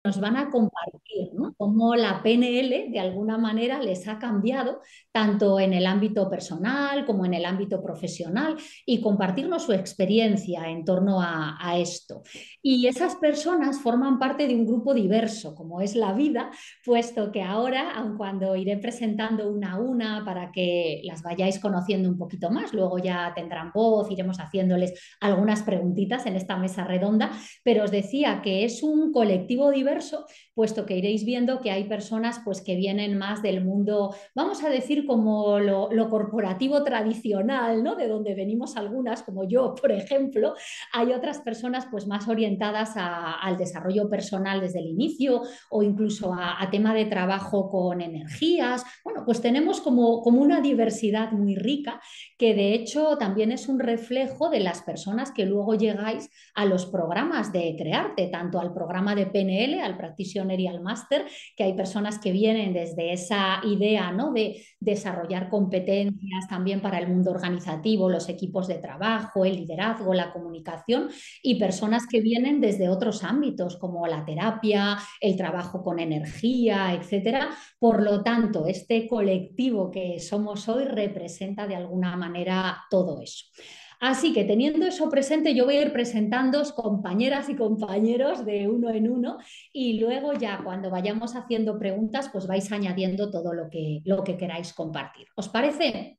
nos van a compartir, ¿no? Cómo la PNL de alguna manera les ha cambiado tanto en el ámbito personal como en el ámbito profesional y compartirnos su experiencia en torno a esto. Y esas personas forman parte de un grupo diverso, como es la vida, puesto que ahora, aun cuando iré presentando una a una para que las vayáis conociendo un poquito más, luego ya tendrán voz, iremos haciéndoles algunas preguntitas en esta mesa redonda, pero os decía que es un colectivo diverso, puesto que iréis viendo que hay personas pues, que vienen más del mundo, vamos a decir, como lo corporativo tradicional, ¿no? De donde venimos algunas, como yo, por ejemplo. Hay otras personas pues, más orientadas al desarrollo personal desde el inicio o incluso a tema de trabajo con energías. Bueno, pues tenemos como una diversidad muy rica que de hecho también es un reflejo de las personas que luego llegáis a los programas de Crearte, tanto al programa de PNL, al Practitioner y al Máster, que hay personas que vienen desde esa idea, ¿no? De desarrollar competencias también para el mundo organizativo, los equipos de trabajo, el liderazgo, la comunicación, y personas que vienen desde otros ámbitos como la terapia, el trabajo con energía, etcétera. Por lo tanto, este colectivo que somos hoy representa de alguna manera todo eso. Así que teniendo eso presente, yo voy a ir presentándoos compañeras y compañeros de uno en uno y luego ya cuando vayamos haciendo preguntas, pues vais añadiendo todo lo que queráis compartir. ¿Os parece?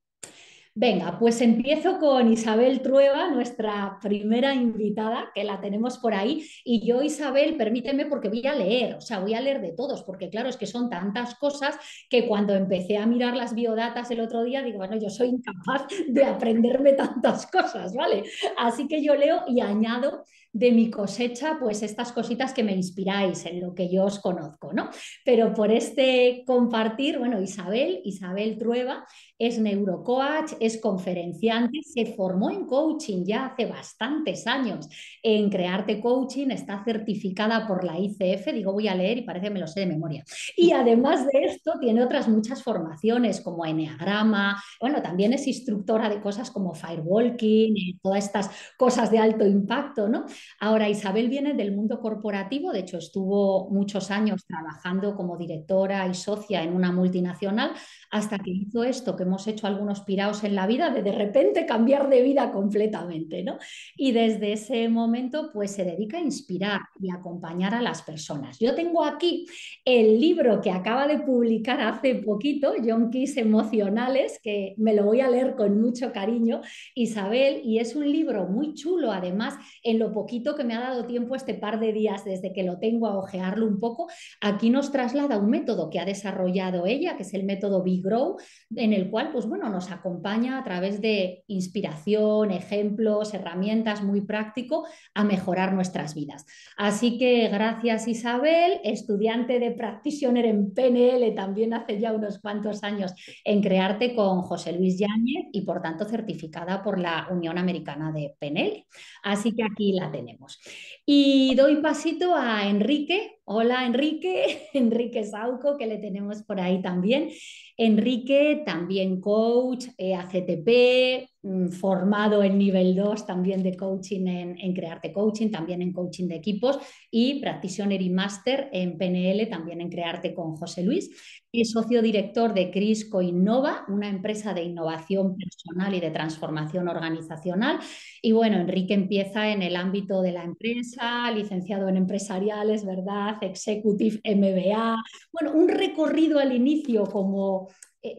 Venga, pues empiezo con Isabel Trueba, nuestra primera invitada, que la tenemos por ahí. Y yo, Isabel, permíteme porque voy a leer, o sea, voy a leer de todos, porque claro, es que son tantas cosas que cuando empecé a mirar las biodatas el otro día, digo, bueno, yo soy incapaz de aprenderme tantas cosas, ¿vale? Así que yo leo y añado de mi cosecha, pues estas cositas que me inspiráis en lo que yo os conozco, ¿no? Pero por este compartir, bueno, Isabel Trueba, es neurocoach, es conferenciante, se formó en coaching ya hace bastantes años en Crearte Coaching, está certificada por la ICF, digo voy a leer y parece que me lo sé de memoria. Y además de esto tiene otras muchas formaciones como Enneagrama, bueno, también es instructora de cosas como Firewalking, todas estas cosas de alto impacto, ¿no? Ahora Isabel viene del mundo corporativo, de hecho estuvo muchos años trabajando como directora y socia en una multinacional, hasta que hizo esto que hemos hecho algunos piraos en la vida, de repente cambiar de vida completamente, ¿no? Y desde ese momento, pues se dedica a inspirar y a acompañar a las personas. Yo tengo aquí el libro que acaba de publicar hace poquito, John Keys Emocionales, que me lo voy a leer con mucho cariño, Isabel, y es un libro muy chulo, además, en lo poquito que me ha dado tiempo este par de días desde que lo tengo a ojearlo un poco, aquí nos traslada un método que ha desarrollado ella, que es el método Big Grow, en el cual pues, bueno, nos acompaña a través de inspiración, ejemplos, herramientas muy práctico a mejorar nuestras vidas. Así que gracias Isabel, estudiante de Practitioner en PNL también hace ya unos cuantos años en Crearte con José Luis Yáñez y por tanto certificada por la Unión Americana de PNL. Así que aquí la tenemos. Y doy pasito a Enrique. Hola Enrique, Enrique Sauco, que le tenemos por ahí también. Enrique, también coach, ACTP, formado en nivel 2 también de coaching en Crearte Coaching, también en coaching de equipos y practitioner y máster en PNL, también en Crearte con José Luis. Es socio director de Crisco Innova, una empresa de innovación personal y de transformación organizacional. Y bueno, Enrique empieza en el ámbito de la empresa, licenciado en empresariales, ¿verdad? Executive MBA. Bueno, un recorrido al inicio como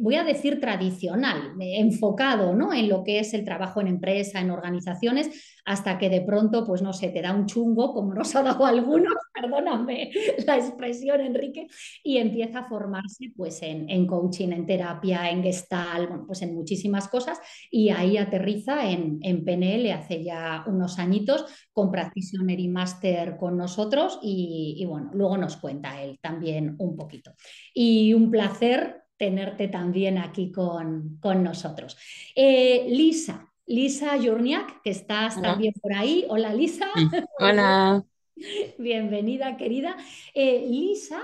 voy a decir tradicional, enfocado, ¿no? En lo que es el trabajo en empresa, en organizaciones, hasta que de pronto, pues no sé, te da un chungo, como nos ha dado a algunos, perdóname la expresión, Enrique, y empieza a formarse pues en coaching, en terapia, en gestalt, bueno, pues en muchísimas cosas, y ahí aterriza en PNL hace ya unos añitos, con Practitioner y Máster con nosotros, y bueno, luego nos cuenta él también un poquito. Y un placer tenerte también aquí con nosotros. Lisa Jurniak, que estás Hola. también por ahí. Hola Lisa. Hola. Bienvenida, querida. Lisa,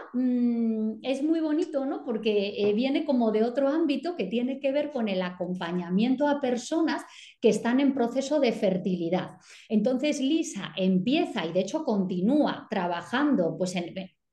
es muy bonito, ¿no? Porque viene como de otro ámbito que tiene que ver con el acompañamiento a personas que están en proceso de fertilidad. Entonces, Lisa empieza y de hecho continúa trabajando pues,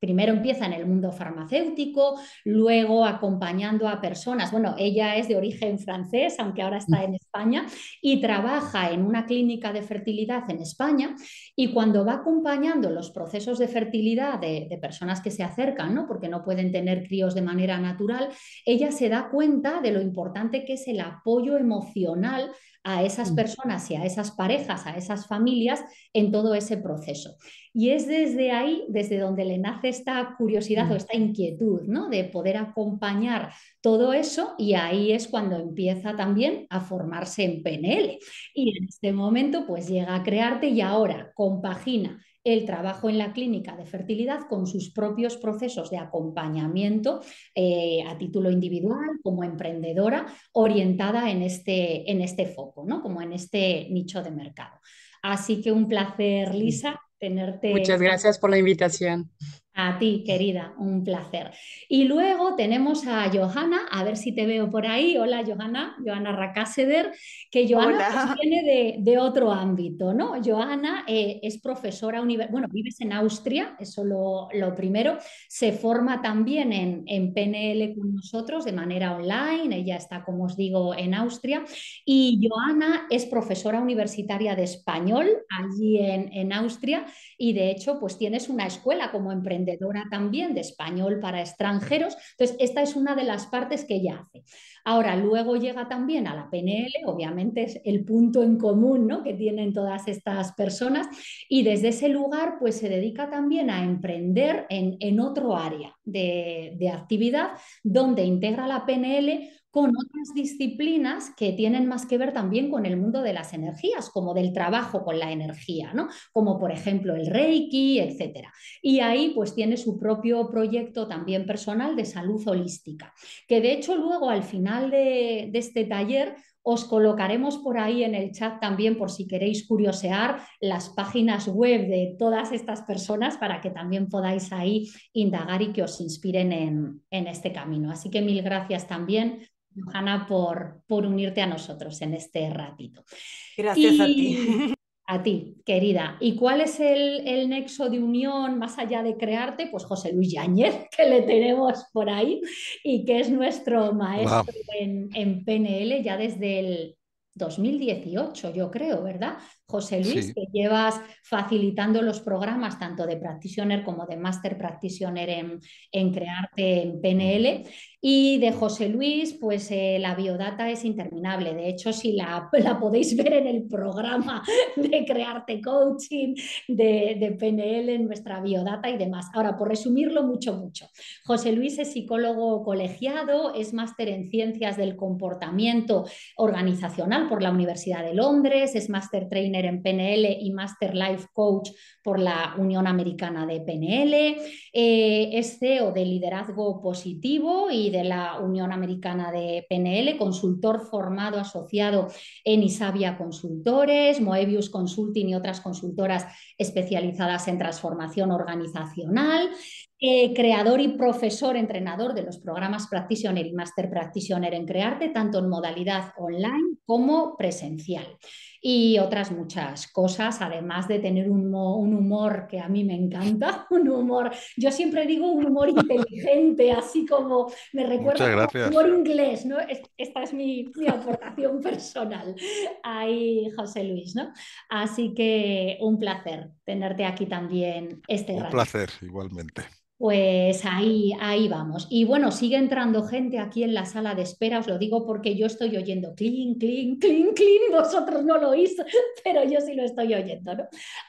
primero empieza en el mundo farmacéutico, luego acompañando a personas, bueno, ella es de origen francés, aunque ahora está en España, y trabaja en una clínica de fertilidad en España, y cuando va acompañando los procesos de fertilidad de personas que se acercan, ¿no? Porque no pueden tener críos de manera natural, ella se da cuenta de lo importante que es el apoyo emocional a esas personas y a esas parejas, a esas familias en todo ese proceso. Y es desde ahí, desde donde le nace esta curiosidad o esta inquietud, ¿no? De poder acompañar todo eso, y ahí es cuando empieza también a formarse en PNL. Y en este momento pues llega a Crearte y ahora compagina el trabajo en la clínica de fertilidad con sus propios procesos de acompañamiento a título individual como emprendedora orientada en este foco, ¿no? Como en este nicho de mercado. Así que un placer, Lisa, tenerte. Muchas gracias por la invitación. A ti, querida, un placer. Y luego tenemos a Johanna, a ver si te veo por ahí. Hola, Johanna, Johanna Rakaseder, que Johanna pues, Hola. viene de otro ámbito, ¿no? Johanna es profesora, bueno, vives en Austria, eso lo primero. Se forma también en PNL con nosotros de manera online, ella está, como os digo, en Austria. Y Johanna es profesora universitaria de español allí en Austria, y de hecho pues tienes una escuela como emprendedora también de español para extranjeros. Entonces, esta es una de las partes que ella hace. Ahora, luego llega también a la PNL, obviamente es el punto en común, ¿no? Que tienen todas estas personas, y desde ese lugar pues se dedica también a emprender en otro área de actividad donde integra la PNL con otras disciplinas que tienen más que ver también con el mundo de las energías, como del trabajo con la energía, ¿no? Como por ejemplo el Reiki, etcétera. Y ahí pues tiene su propio proyecto también personal de salud holística, que de hecho luego al final de este taller os colocaremos por ahí en el chat también, por si queréis curiosear, las páginas web de todas estas personas para que también podáis ahí indagar y que os inspiren en este camino. Así que mil gracias también, Johanna, por unirte a nosotros en este ratito. Gracias a ti. Y a ti, querida. ¿Y cuál es el nexo de unión más allá de Crearte? Pues José Luis Yáñez, que le tenemos por ahí y que es nuestro Hola, maestro en PNL ya desde el 2018, yo creo, ¿verdad? José Luis, sí, que llevas facilitando los programas tanto de Practitioner como de Master Practitioner en Crearte en ujú, PNL. Y de José Luis, pues la biodata es interminable. De hecho, si la podéis ver en el programa de Crearte Coaching, de PNL, en nuestra biodata y demás. Ahora, por resumirlo mucho. José Luis es psicólogo colegiado, es máster en ciencias del comportamiento organizacional por la Universidad de Londres, es máster trainer en PNL y máster life coach por la Unión Americana de PNL, es CEO de Liderazgo Positivo y de la Unión Americana de PNL, consultor formado asociado en Isavia Consultores, Moebius Consulting y otras consultoras especializadas en transformación organizacional, creador y profesor entrenador de los programas Practitioner y Master Practitioner en Crearte, tanto en modalidad online como presencial. Y otras muchas cosas, además de tener un humor que a mí me encanta, un humor, yo siempre digo un humor inteligente, así como me recuerda muchas como gracias. humor inglés, ¿no? Esta es mi aportación personal. Ahí, José Luis, ¿no? Así que un placer tenerte aquí también este Un ratito. placer, igualmente. Pues ahí vamos. Y bueno, sigue entrando gente aquí en la sala de espera, os lo digo porque yo estoy oyendo clink, clink, clink, clink, vosotros no lo oís, pero yo sí lo estoy oyendo, ¿no?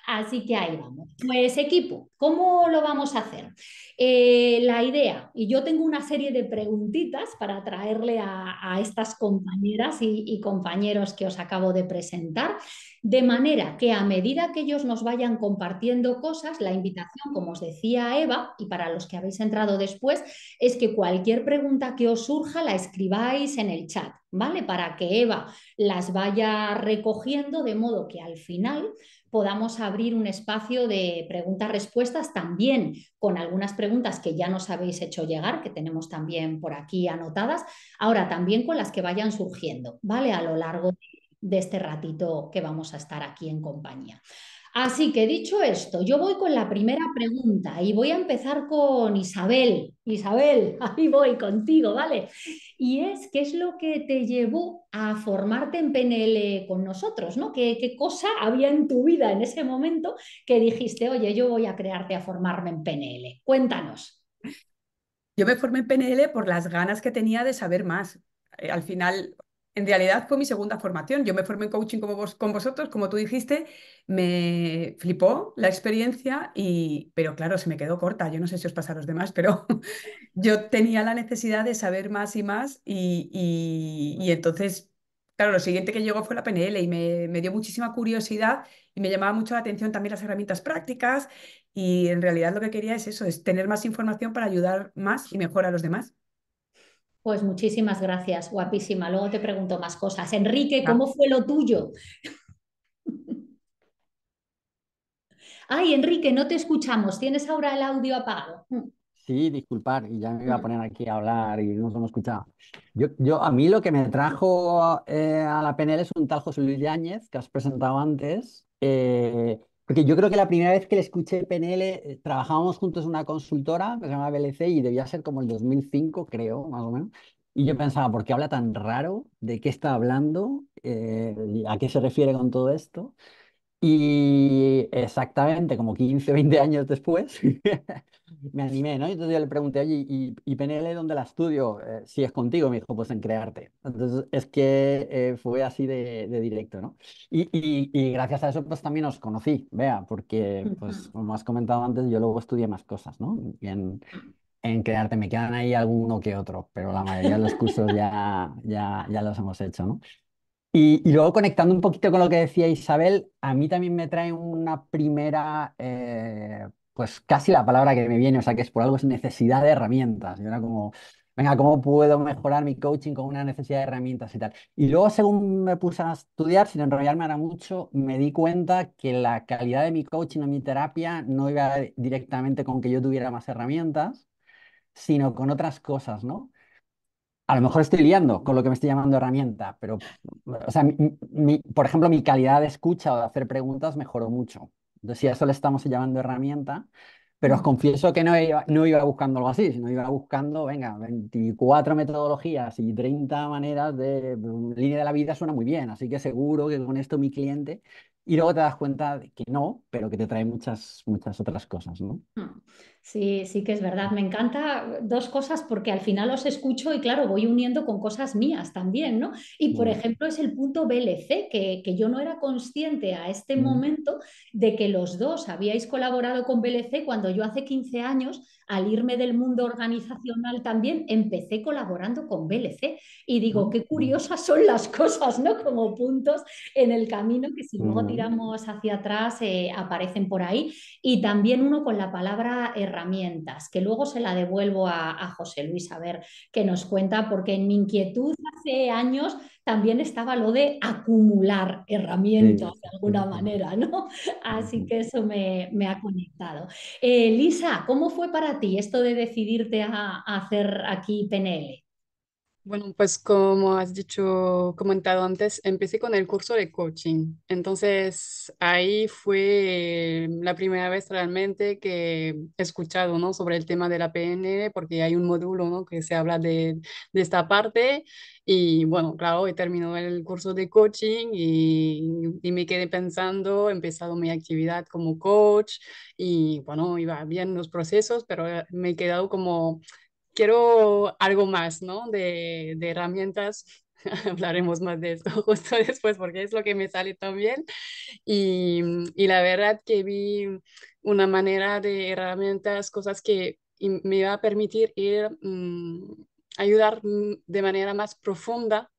Así que ahí vamos. Pues equipo, ¿cómo lo vamos a hacer? La idea, y yo tengo una serie de preguntitas para traerle a estas compañeras y compañeros que os acabo de presentar. De manera que a medida que ellos nos vayan compartiendo cosas, la invitación, como os decía Eva, y para los que habéis entrado después, es que cualquier pregunta que os surja la escribáis en el chat, ¿vale? Para que Eva las vaya recogiendo de modo que al final podamos abrir un espacio de preguntas-respuestas también con algunas preguntas que ya nos habéis hecho llegar, que tenemos también por aquí anotadas, ahora también con las que vayan surgiendo, ¿vale? A lo largo de este ratito que vamos a estar aquí en compañía. Así que dicho esto, yo voy con la primera pregunta y voy a empezar con Isabel. Isabel, ahí voy contigo, ¿vale? Y es, ¿qué es lo que te llevó a formarte en PNL con nosotros, ¿no? ¿Qué cosa había en tu vida en ese momento que dijiste, oye, yo voy a crearte a formarme en PNL? Cuéntanos. Yo me formé en PNL por las ganas que tenía de saber más. Al final, en realidad fue mi segunda formación. Yo me formé en coaching como con vosotros, como tú dijiste, me flipó la experiencia pero claro, se me quedó corta. Yo no sé si os pasa a los demás, pero yo tenía la necesidad de saber más y más y entonces, claro, lo siguiente que llegó fue la PNL y me dio muchísima curiosidad y me llamaba mucho la atención también las herramientas prácticas y en realidad lo que quería es eso, es tener más información para ayudar más y mejor a los demás. Pues muchísimas gracias, guapísima. Luego te pregunto más cosas. Enrique, Ah, ¿cómo fue lo tuyo? Ay, Enrique, no te escuchamos. ¿Tienes ahora el audio apagado? Sí, disculpar, y ya me iba a Mm. poner aquí a hablar y no os hemos escuchado. A mí lo que me trajo a la PNL es un tal José Luis Yáñez, que has presentado antes, porque yo creo que la primera vez que le escuché PNL, trabajábamos juntos en una consultora que se llama BLC y debía ser como el 2005, creo, más o menos. Y yo pensaba, ¿por qué habla tan raro? ¿De qué está hablando? ¿Y ¿A qué se refiere con todo esto? Y exactamente como 15 20 años después me animé, ¿no? Y entonces yo le pregunté, oye, ¿y PNL dónde la estudio? Si es contigo, me dijo, pues en Crearte. Entonces es que fue así de directo, ¿no? Y gracias a eso pues también os conocí, vea, porque pues Ujú. como has comentado antes, yo luego estudié más cosas, ¿no? Y en Crearte me quedan ahí alguno que otro, pero la mayoría de los cursos ya los hemos hecho, ¿no? Y luego conectando un poquito con lo que decía Isabel, a mí también me trae una primera, pues casi la palabra que me viene, o sea que es por algo, es necesidad de herramientas. Y era como, venga, ¿cómo puedo mejorar mi coaching con una necesidad de herramientas y tal? Y luego según me puse a estudiar, sin enrollarme ahora mucho, me di cuenta que la calidad de mi coaching o mi terapia no iba directamente con que yo tuviera más herramientas, sino con otras cosas, ¿no? A lo mejor estoy liando con lo que me estoy llamando herramienta, pero, o sea, por ejemplo, mi calidad de escucha o de hacer preguntas mejoró mucho. Entonces, si a eso le estamos llamando herramienta, pero os Mm. confieso que no iba buscando algo así, sino iba buscando, venga, 24 metodologías y 30 maneras de línea de la vida suena muy bien, así que seguro que con esto mi cliente, y luego te das cuenta de que no, pero que te trae muchas, muchas otras cosas, ¿no? Sí, sí que es verdad. Me encanta dos cosas porque al final os escucho y claro, voy uniendo con cosas mías también, ¿no? Y por Mm. ejemplo es el punto BLC, que yo no era consciente a este Mm. momento de que los dos habíais colaborado con BLC cuando yo hace 15 años, al irme del mundo organizacional también, empecé colaborando con BLC. Y digo, ¿No? qué curiosas son las cosas, ¿no? Como puntos en el camino que si luego Mm. tiramos hacia atrás aparecen por ahí. Y también uno con la palabra herramientas, que luego se la devuelvo a José Luis a ver qué nos cuenta, porque en mi inquietud hace años también estaba lo de acumular herramientas Sí, de sí, sí, alguna sí. manera, ¿no? Así Ujú. que eso me ha conectado. Lisa, ¿cómo fue para ti esto de decidirte a hacer aquí PNL? Bueno, pues como has dicho, comentado antes, empecé con el curso de coaching. Entonces, ahí fue la primera vez realmente que he escuchado, ¿no? Sobre el tema de la PNL, porque hay un módulo, ¿no? Que se habla de esta parte. Y bueno, claro, he terminado el curso de coaching y me quedé pensando, he empezado mi actividad como coach y bueno, iba bien los procesos, pero me he quedado como quiero algo más, ¿no? De herramientas. Hablaremos más de esto justo después porque es lo que me sale también. Y la verdad que vi una manera de herramientas, cosas que me iba a permitir ir, ayudar de manera más profunda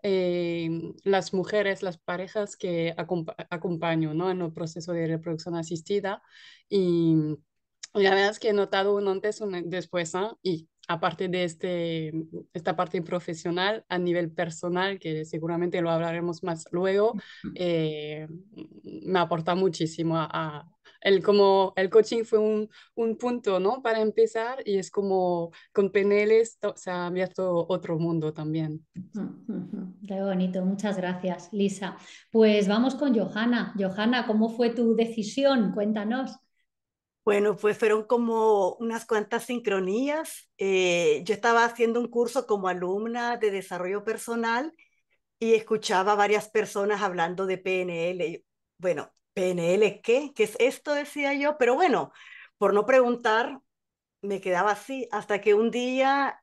las mujeres, las parejas que acompaño, ¿no? En el proceso de reproducción asistida. Y la verdad es que he notado un antes, un después, ¿no? Y aparte de esta parte profesional, a nivel personal, que seguramente lo hablaremos más luego, eh, me aporta muchísimo como el coaching fue un punto, ¿no? Para empezar y es como con PNL se ha abierto otro mundo también. Qué bonito, muchas gracias, Lisa. Pues vamos con Johanna. Johanna, ¿cómo fue tu decisión? Cuéntanos. Bueno, pues fueron como unas cuantas sincronías. Yo estaba haciendo un curso como alumna de desarrollo personal y escuchaba a varias personas hablando de PNL. Bueno, ¿PNL qué? ¿Qué es esto? Decía yo, pero bueno, por no preguntar, me quedaba así, hasta que un día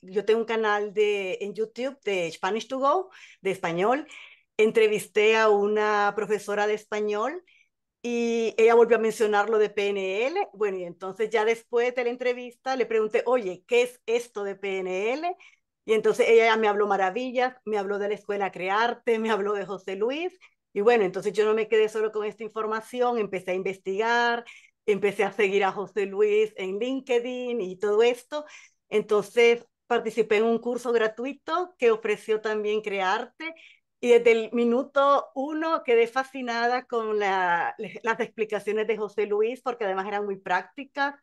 yo tengo un canal en YouTube de Spanish to Go, de español, entrevisté a una profesora de español y ella volvió a mencionar lo de PNL. Bueno, y entonces ya después de la entrevista le pregunté, oye, ¿qué es esto de PNL? Y entonces ella ya me habló maravillas, me habló de la Escuela Crearte, me habló de José Luis. Y bueno, entonces yo no me quedé solo con esta información, empecé a investigar, empecé a seguir a José Luis en LinkedIn y todo esto. Entonces participé en un curso gratuito que ofreció también Crearte y desde el minuto uno quedé fascinada con las explicaciones de José Luis, porque además eran muy prácticas.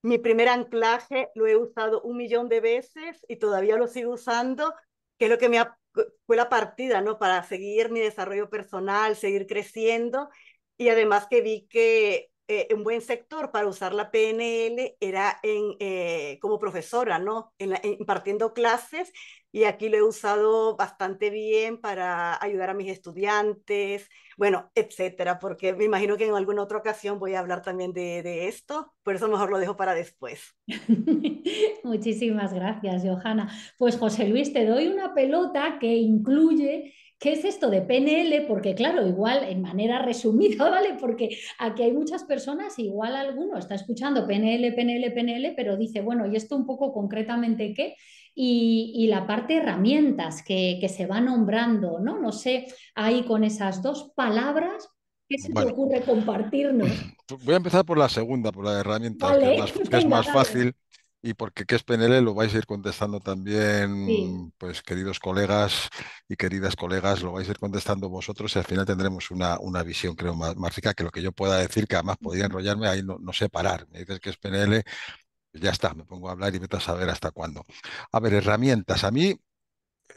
Mi primer anclaje lo he usado 1 millón de veces y todavía lo sigo usando, que es lo que fue la partida, ¿no? Para seguir mi desarrollo personal, seguir creciendo. Y además que vi que un buen sector para usar la PNL era como profesora, ¿no? Impartiendo clases, y aquí lo he usado bastante bien para ayudar a mis estudiantes, bueno, etcétera, porque me imagino que en alguna otra ocasión voy a hablar también de esto, por eso mejor lo dejo para después. Muchísimas gracias, Johanna. Pues José Luis, te doy una pelota que incluye qué es esto de PNL, porque claro, igual en manera resumida, ¿vale? Porque aquí hay muchas personas, igual alguno está escuchando PNL, PNL, PNL, pero dice, bueno, ¿y esto un poco concretamente qué? Y la parte herramientas que se va nombrando, ¿no? No sé, ahí con esas dos palabras, ¿qué se te Bueno, ocurre compartirnos? voy a empezar por la segunda, por la de herramientas, Vale, que es venga, más dale. fácil y porque qué es PNL lo vais a ir contestando Sí. también, pues queridos colegas y queridas colegas, lo vais a ir contestando vosotros y al final tendremos una visión, creo, más rica que lo que yo pueda decir, que además podría enrollarme ahí, no sé parar. Me dices que es PNL, pues ya está, me pongo a hablar y vete a saber hasta cuándo. A ver, herramientas. A mí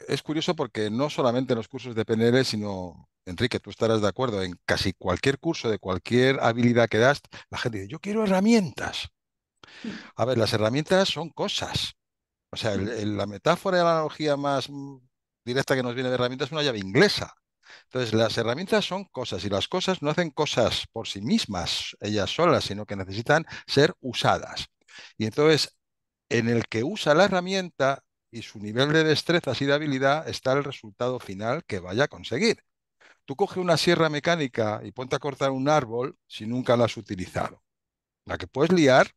es curioso porque no solamente en los cursos de PNL, sino, Enrique, tú estarás de acuerdo, en casi cualquier curso de cualquier habilidad que das, la gente dice, yo quiero herramientas. A ver, las herramientas son cosas. O sea, la metáfora y la analogía más directa que nos viene de herramientas es una llave inglesa. Entonces, las herramientas son cosas y las cosas no hacen cosas por sí mismas, ellas solas, sino que necesitan ser usadas. Y entonces, en el que usa la herramienta y su nivel de destrezas y de habilidad está el resultado final que vaya a conseguir. Tú coge una sierra mecánica y ponte a cortar un árbol si nunca la has utilizado. La que puedes liar,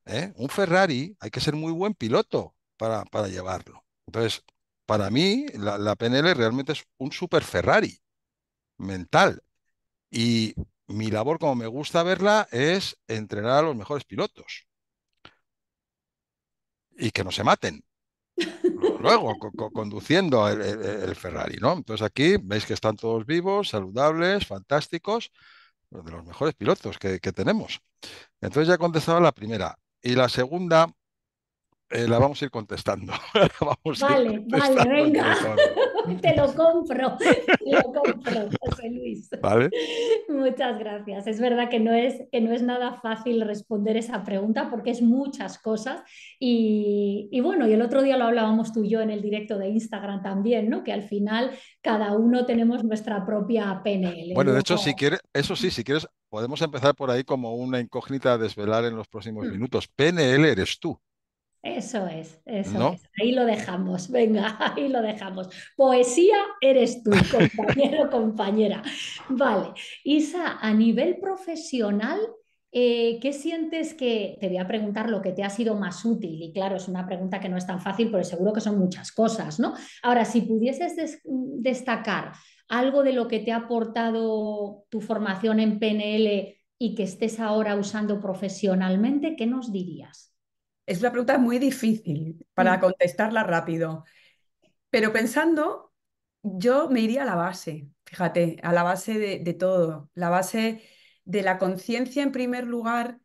¿eh? Un Ferrari, hay que ser muy buen piloto para llevarlo. Entonces, para mí, la PNL realmente es un super Ferrari mental. Y mi labor, como me gusta verla, es entrenar a los mejores pilotos y que no se maten. Luego, conduciendo el Ferrari, ¿no? Entonces aquí veis que están todos vivos, saludables, fantásticos, de los mejores pilotos que tenemos. Entonces ya he contestado la primera. Y la segunda la vamos a ir contestando. La vamos a ir Vale, vale, contestando venga, entre todos. te lo compro, José Luis. ¿Vale? Muchas gracias. Es verdad que no es nada fácil responder esa pregunta porque es muchas cosas y bueno, y el otro día lo hablábamos tú y yo en el directo de Instagram también, ¿no? Que al final cada uno tenemos nuestra propia PNL. Bueno, de hecho, si Luego, quieres, eso sí, si quieres, podemos empezar por ahí como una incógnita a desvelar en los próximos mm, minutos. PNL eres tú, eso es, eso ¿no? es. Ahí lo dejamos, venga, ahí lo dejamos. Poesía eres tú, compañero, compañera. Vale, Isa, a nivel profesional, ¿qué sientes que, te voy a preguntar lo que te ha sido más útil? Y claro, es una pregunta que no es tan fácil, pero seguro que son muchas cosas, ¿no? Ahora, si pudieses destacar algo de lo que te ha aportado tu formación en PNL y que estés ahora usando profesionalmente, ¿qué nos dirías? Es una pregunta muy difícil para Mm. contestarla rápido, pero pensando, yo me iría a la base, fíjate, a la base de todo. La base de la conciencia, en primer lugar,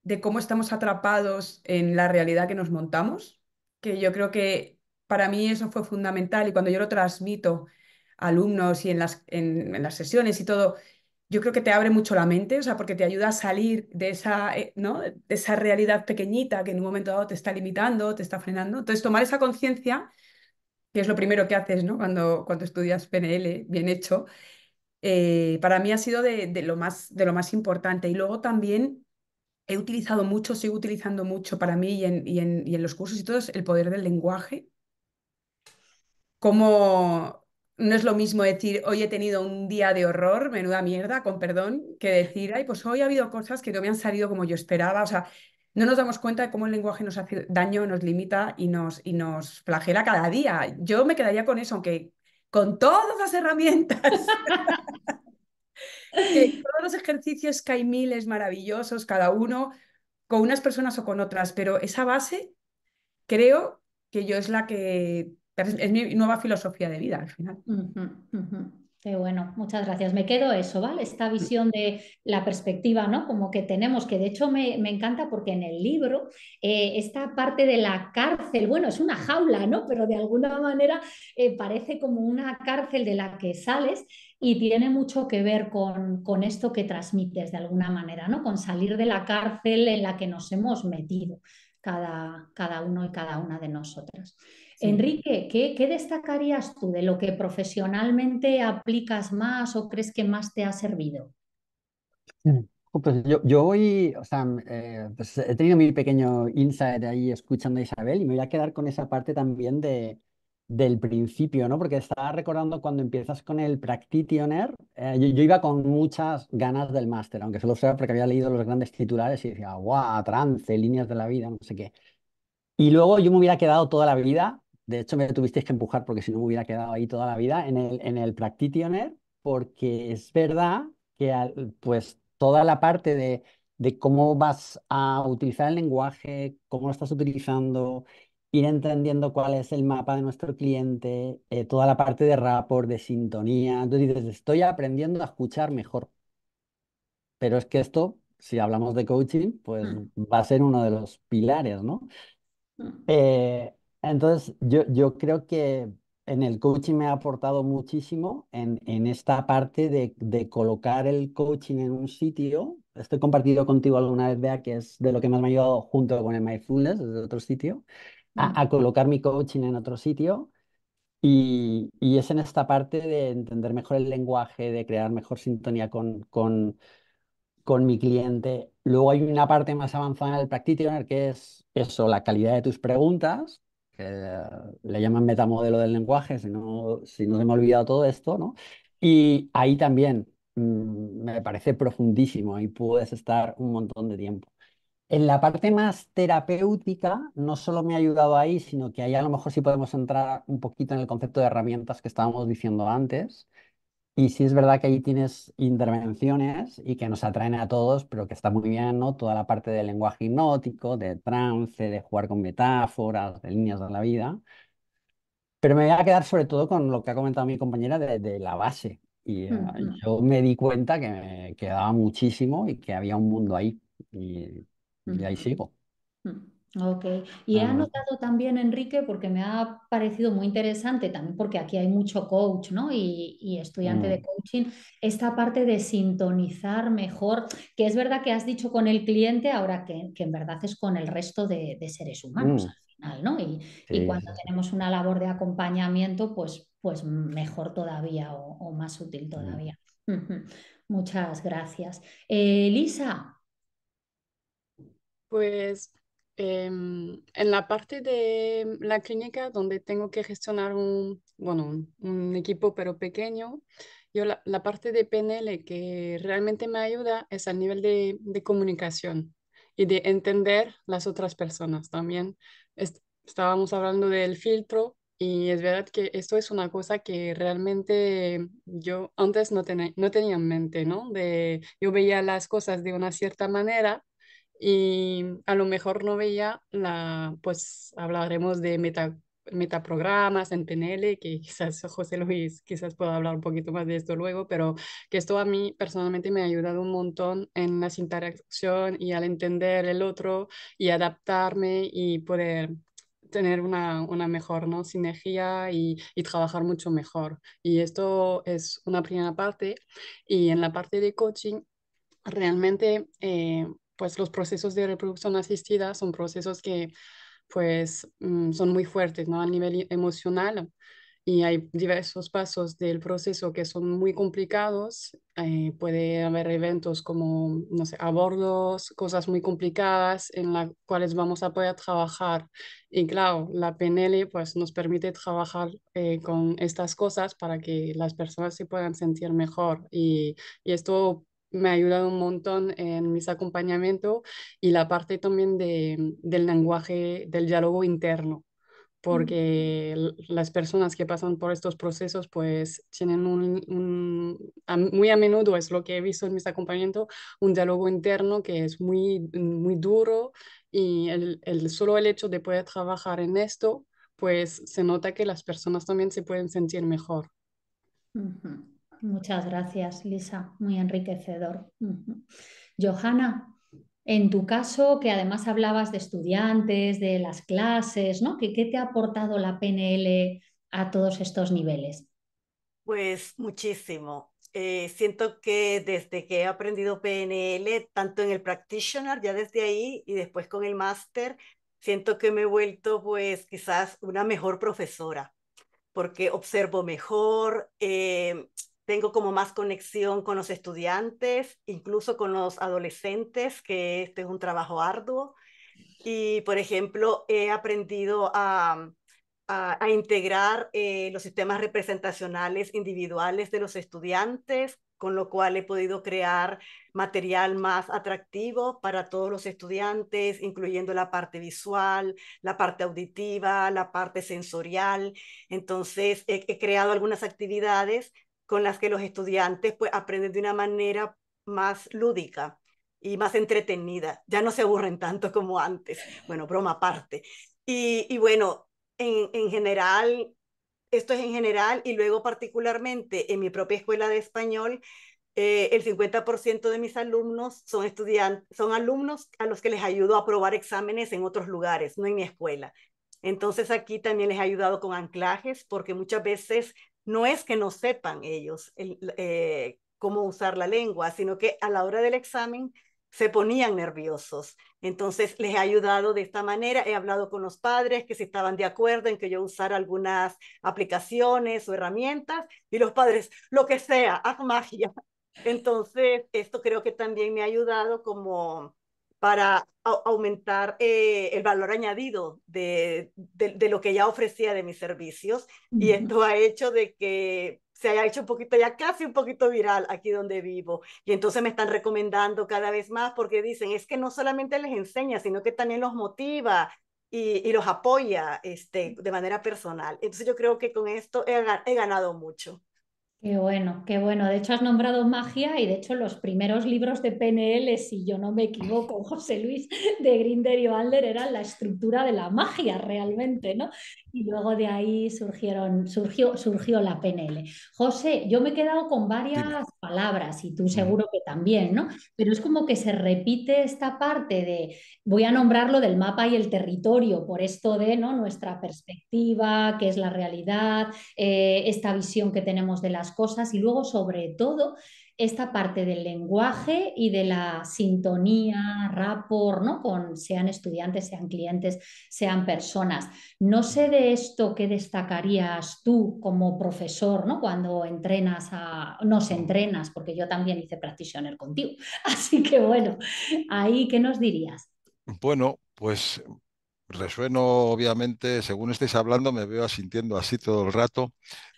de cómo estamos atrapados en la realidad que nos montamos, que yo creo que para mí eso fue fundamental y cuando yo lo transmito a alumnos y en las sesiones y todo, yo creo que te abre mucho la mente, o sea, porque te ayuda a salir de esa, ¿no? de esa realidad pequeñita que en un momento dado te está limitando, te está frenando. Entonces, tomar esa conciencia, que es lo primero que haces, ¿no? Cuando estudias PNL bien hecho, para mí ha sido de lo más importante. Y luego también he utilizado mucho, sigo utilizando mucho para mí y en los cursos y todo, es el poder del lenguaje. Como no es lo mismo decir, hoy he tenido un día de horror, menuda mierda, con perdón, que decir, ay, pues hoy ha habido cosas que no me han salido como yo esperaba. O sea, no nos damos cuenta de cómo el lenguaje nos hace daño, nos limita y nos flagela cada día. Yo me quedaría con eso, aunque con todas las herramientas, que todos los ejercicios que hay miles maravillosos, cada uno con unas personas o con otras, pero esa base creo que yo es la que es mi nueva filosofía de vida al final. Ujú, ujú. Qué bueno, muchas gracias. Me quedo eso, ¿vale? Esta visión de la perspectiva, ¿no? Como que tenemos, que de hecho me encanta porque en el libro esta parte de la cárcel, bueno, es una jaula, ¿no? Pero de alguna manera parece como una cárcel de la que sales y tiene mucho que ver con esto que transmites de alguna manera, ¿no? Con salir de la cárcel en la que nos hemos metido cada uno y cada una de nosotras. Sí. Enrique, ¿qué destacarías tú de lo que profesionalmente aplicas más o crees que más te ha servido? Mm. Pues yo voy, o sea, pues he tenido mi pequeño insight ahí escuchando a Isabel y me voy a quedar con esa parte también del principio, ¿no? Porque estaba recordando cuando empiezas con el Practitioner, yo iba con muchas ganas del máster, aunque solo sea porque había leído los grandes titulares y decía, guau, trance, líneas de la vida, no sé qué. Y luego yo me hubiera quedado toda la vida, de hecho me tuvisteis que empujar porque si no me hubiera quedado ahí toda la vida en el Practitioner, porque es verdad que pues toda la parte de cómo vas a utilizar el lenguaje, cómo lo estás utilizando, ir entendiendo cuál es el mapa de nuestro cliente, toda la parte de rapport, de sintonía. Entonces dices, estoy aprendiendo a escuchar mejor, pero es que esto, si hablamos de coaching, pues Mm, va a ser uno de los pilares, ¿no? mm, Entonces, yo creo que en el coaching me ha aportado muchísimo en esta parte de colocar el coaching en un sitio. Estoy compartido contigo alguna vez, Bea, que es de lo que más me ha ayudado junto con el mindfulness, desde otro sitio, mm, a colocar mi coaching en otro sitio. Y es en esta parte de entender mejor el lenguaje, de crear mejor sintonía con mi cliente. Luego hay una parte más avanzada en el Practitioner que es eso, la calidad de tus preguntas, que le llaman metamodelo del lenguaje, si no se me ha olvidado todo esto, ¿no? Y ahí también me parece profundísimo, ahí puedes estar un montón de tiempo. En la parte más terapéutica, no solo me ha ayudado ahí, sino que ahí a lo mejor sí podemos entrar un poquito en el concepto de herramientas que estábamos diciendo antes. Y sí es verdad que ahí tienes intervenciones y que nos atraen a todos, pero que está muy bien, ¿no? Toda la parte del lenguaje hipnótico, de trance, de jugar con metáforas, de líneas de la vida. Pero me voy a quedar sobre todo con lo que ha comentado mi compañera de la base. Y mm, mm, yo me di cuenta que me quedaba muchísimo y que había un mundo ahí. Y ahí mm. sigo. Ok, y he Además, anotado también, Enrique, porque me ha parecido muy interesante, también porque aquí hay mucho coach, ¿no? Y estudiante de mm, coaching, esta parte de sintonizar mejor, que es verdad que has dicho con el cliente, ahora que en verdad es con el resto de seres humanos mm, al final, ¿no? Y sí, cuando sí, sí. tenemos una labor de acompañamiento, pues mejor todavía o más útil Mm. todavía. Ujú. Muchas gracias. Lisa. Pues en la parte de la clínica donde tengo que gestionar bueno, un equipo pero pequeño, yo la parte de PNL que realmente me ayuda es al nivel de comunicación y de entender las otras personas también. Estábamos hablando del filtro y es verdad que esto es una cosa que realmente yo antes no tenía en mente, ¿no? Yo veía las cosas de una cierta manera y a lo mejor no veía pues hablaremos de metaprogramas en PNL, que quizás José Luis quizás pueda hablar un poquito más de esto luego, pero que esto a mí personalmente me ha ayudado un montón en las interacción y al entender el otro y adaptarme y poder tener una mejor, ¿no? Sinergia y trabajar mucho mejor. Y esto es una primera parte. Y en la parte de coaching, realmente, pues los procesos de reproducción asistida son procesos que pues son muy fuertes, ¿no? A nivel emocional y hay diversos pasos del proceso que son muy complicados. Puede haber eventos como, no sé, abordos, cosas muy complicadas en las cuales vamos a poder trabajar. Y claro, la PNL pues nos permite trabajar con estas cosas para que las personas se puedan sentir mejor. Y esto me ha ayudado un montón en mis acompañamientos y la parte también del lenguaje, del diálogo interno porque las personas que pasan por estos procesos pues tienen muy a menudo, es lo que he visto en mis acompañamientos, un diálogo interno que es muy duro y solo el hecho de poder trabajar en esto, pues se nota que las personas también se pueden sentir mejor. Ujú. Muchas gracias, Lisa. Muy enriquecedor. Ujú. Johanna, en tu caso, que además hablabas de estudiantes, de las clases, ¿no? ¿Qué te ha aportado la PNL a todos estos niveles? Pues muchísimo. Siento que desde que he aprendido PNL, tanto en el practitioner, ya desde ahí, y después con el máster, siento que me he vuelto pues quizás una mejor profesora, porque observo mejor, tengo como más conexión con los estudiantes, incluso con los adolescentes, que este es un trabajo arduo. Y, por ejemplo, he aprendido a integrar los sistemas representacionales individuales de los estudiantes, con lo cual he podido crear material más atractivo para todos los estudiantes, incluyendo la parte visual, la parte auditiva, la parte sensorial. Entonces, he creado algunas actividades con las que los estudiantes pues, aprenden de una manera más lúdica y más entretenida. Ya no se aburren tanto como antes. Bueno, broma aparte. Y bueno, en general, esto es en general, y luego particularmente en mi propia escuela de español, el 50% de mis alumnos son estudiantes, son alumnos a los que les ayudo a aprobar exámenes en otros lugares, no en mi escuela. Entonces aquí también les he ayudado con anclajes, porque muchas veces no es que no sepan ellos cómo usar la lengua, sino que a la hora del examen se ponían nerviosos. Entonces les he ayudado de esta manera, he hablado con los padres que si estaban de acuerdo en que yo usara algunas aplicaciones o herramientas, y los padres, lo que sea, haz magia. Entonces, esto creo que también me ha ayudado como para aumentar el valor añadido de lo que ya ofrecía de mis servicios. Y Ujú. esto ha hecho de que se haya hecho un poquito, ya casi un poquito viral aquí donde vivo. Y entonces me están recomendando cada vez más porque dicen, es que no solamente les enseña, sino que también los motiva y los apoya de manera personal. Entonces yo creo que con esto he ganado mucho. Qué bueno, qué bueno. De hecho, has nombrado magia y de hecho los primeros libros de PNL, si yo no me equivoco, José Luis de Grinder y Balder, eran la estructura de la magia realmente, ¿no? Y luego de ahí surgió la PNL. José, yo me he quedado con Dime. varias palabras y tú Ujú. seguro que también, ¿no? Pero es como que se repite esta parte de, voy a nombrarlo del mapa y el territorio, por esto de, ¿no? Nuestra perspectiva, qué es la realidad, esta visión que tenemos de las cosas y luego sobre todo esta parte del lenguaje y de la sintonía, rapport, ¿no? Con sean estudiantes, sean clientes, sean personas. No sé de esto qué destacarías tú como profesor, ¿no? Cuando nos entrenas, porque yo también hice practitioner contigo. Así que bueno, ahí, ¿qué nos dirías? Bueno, pues resueno, obviamente, según estáis hablando, me veo asintiendo así todo el rato,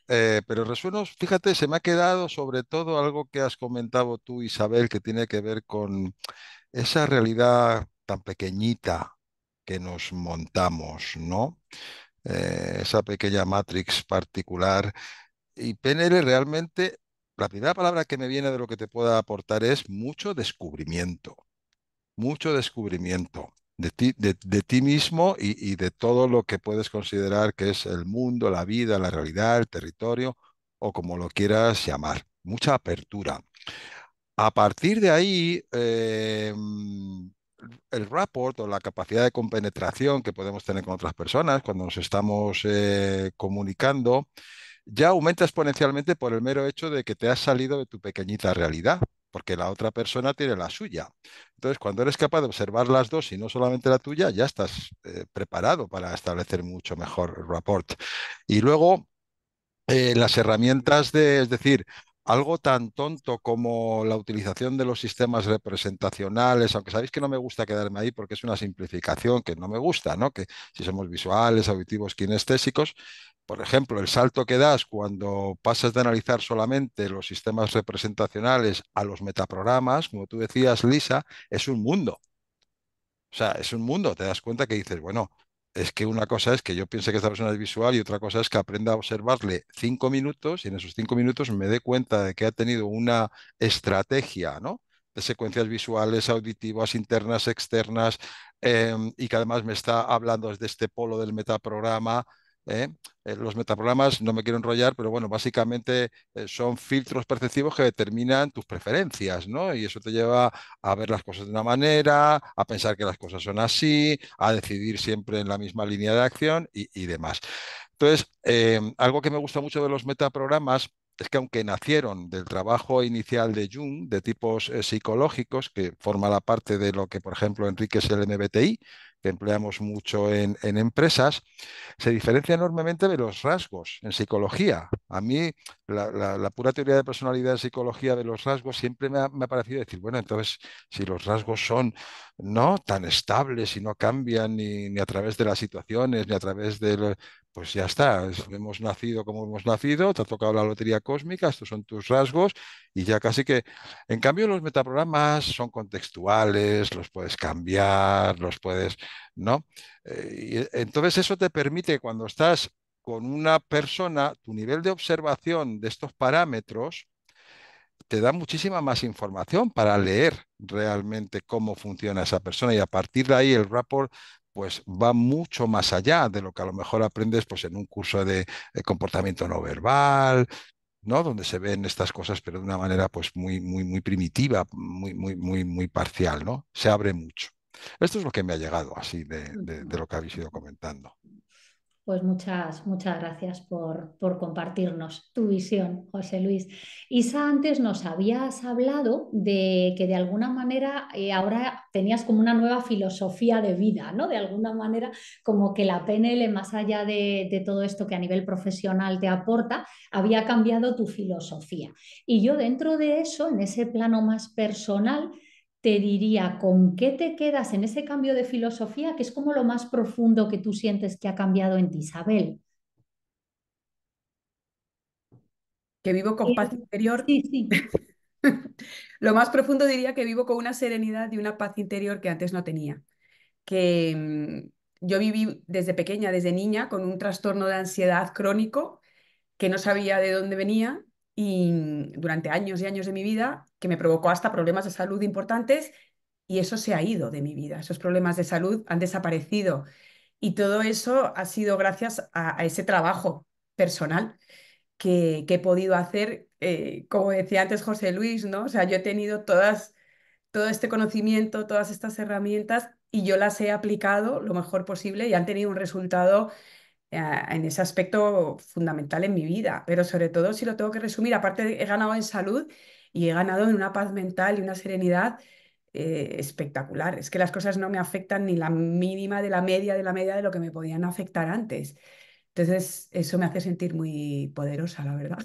pero resueno, fíjate, se me ha quedado sobre todo algo que has comentado tú, Isabel, que tiene que ver con esa realidad tan pequeñita que nos montamos, ¿no? Esa pequeña matrix particular. Y PNL realmente, la primera palabra que me viene de lo que te pueda aportar es mucho descubrimiento, mucho descubrimiento. de ti mismo y de todo lo que puedes considerar que es el mundo, la vida, la realidad, el territorio o como lo quieras llamar. Mucha apertura. A partir de ahí, el rapport o la capacidad de compenetración que podemos tener con otras personas cuando nos estamos comunicando ya aumenta exponencialmente por el mero hecho de que te has salido de tu pequeñita realidad, porque la otra persona tiene la suya. Entonces, cuando eres capaz de observar las dos y no solamente la tuya, ya estás preparado para establecer mucho mejor rapport. Y luego las herramientas es decir, algo tan tonto como la utilización de los sistemas representacionales, aunque sabéis que no me gusta quedarme ahí porque es una simplificación que no me gusta, ¿no? Que si somos visuales, auditivos, kinestésicos, por ejemplo, el salto que das cuando pasas de analizar solamente los sistemas representacionales a los metaprogramas, como tú decías, Lisa, es un mundo. O sea, es un mundo, te das cuenta que dices, bueno, es que una cosa es que yo piense que esta persona es visual y otra cosa es que aprenda a observarle 5 minutos y en esos 5 minutos me dé cuenta de que ha tenido una estrategia, ¿no? De secuencias visuales, auditivas, internas, externas, y que además me está hablando desde este polo del metaprograma. ¿eh? Los metaprogramas, no me quiero enrollar, pero bueno, básicamente son filtros perceptivos que determinan tus preferencias, ¿no? Y eso te lleva a ver las cosas de una manera, a pensar que las cosas son así, a decidir siempre en la misma línea de acción y demás. Entonces, algo que me gusta mucho de los metaprogramas es que aunque nacieron del trabajo inicial de Jung, de tipos psicológicos, que forma la parte de lo que, por ejemplo, Enrique es el MBTI, que empleamos mucho en empresas, se diferencia enormemente de los rasgos en psicología. A mí, la pura teoría de personalidad en psicología de los rasgos siempre me ha parecido decir, bueno, entonces, si los rasgos son no tan estables y no cambian ni a través de las situaciones, ni a través del... Pues ya está, hemos nacido como hemos nacido, te ha tocado la lotería cósmica, estos son tus rasgos y ya casi que... En cambio, los metaprogramas son contextuales, los puedes cambiar, los puedes... ¿no? Entonces eso te permite cuando estás con una persona, tu nivel de observación de estos parámetros te da muchísima más información para leer realmente cómo funciona esa persona y a partir de ahí el rapport pues va mucho más allá de lo que a lo mejor aprendes pues en un curso de comportamiento no verbal, ¿no? Donde se ven estas cosas pero de una manera pues muy primitiva, muy parcial, ¿no? Se abre mucho. Esto es lo que me ha llegado así de lo que habéis ido comentando. Pues muchas gracias por compartirnos tu visión, José Luis. Isa, antes nos habías hablado de que de alguna manera ahora tenías como una nueva filosofía de vida, ¿no? De alguna manera como que la PNL, más allá de todo esto que a nivel profesional te aporta, había cambiado tu filosofía. Y yo dentro de eso, en ese plano más personal, te diría, ¿con qué te quedas en ese cambio de filosofía, que es como lo más profundo que tú sientes que ha cambiado en ti, Isabel? Que vivo con paz interior. Sí, sí. Lo más profundo diría que vivo con una serenidad y una paz interior que antes no tenía. Que yo viví desde pequeña, desde niña, con un trastorno de ansiedad crónico que no sabía de dónde venía y durante años y años de mi vida, que me provocó hasta problemas de salud importantes y eso se ha ido de mi vida. Esos problemas de salud han desaparecido y todo eso ha sido gracias a ese trabajo personal que he podido hacer, como decía antes José Luis, ¿no? O sea, yo he tenido todo este conocimiento, todas estas herramientas y yo las he aplicado lo mejor posible y han tenido un resultado en ese aspecto fundamental en mi vida. Pero sobre todo, si lo tengo que resumir, aparte he ganado en salud y he ganado en una paz mental y una serenidad espectacular. Es que las cosas no me afectan ni la mínima de la media de lo que me podían afectar antes. Entonces, eso me hace sentir muy poderosa, la verdad.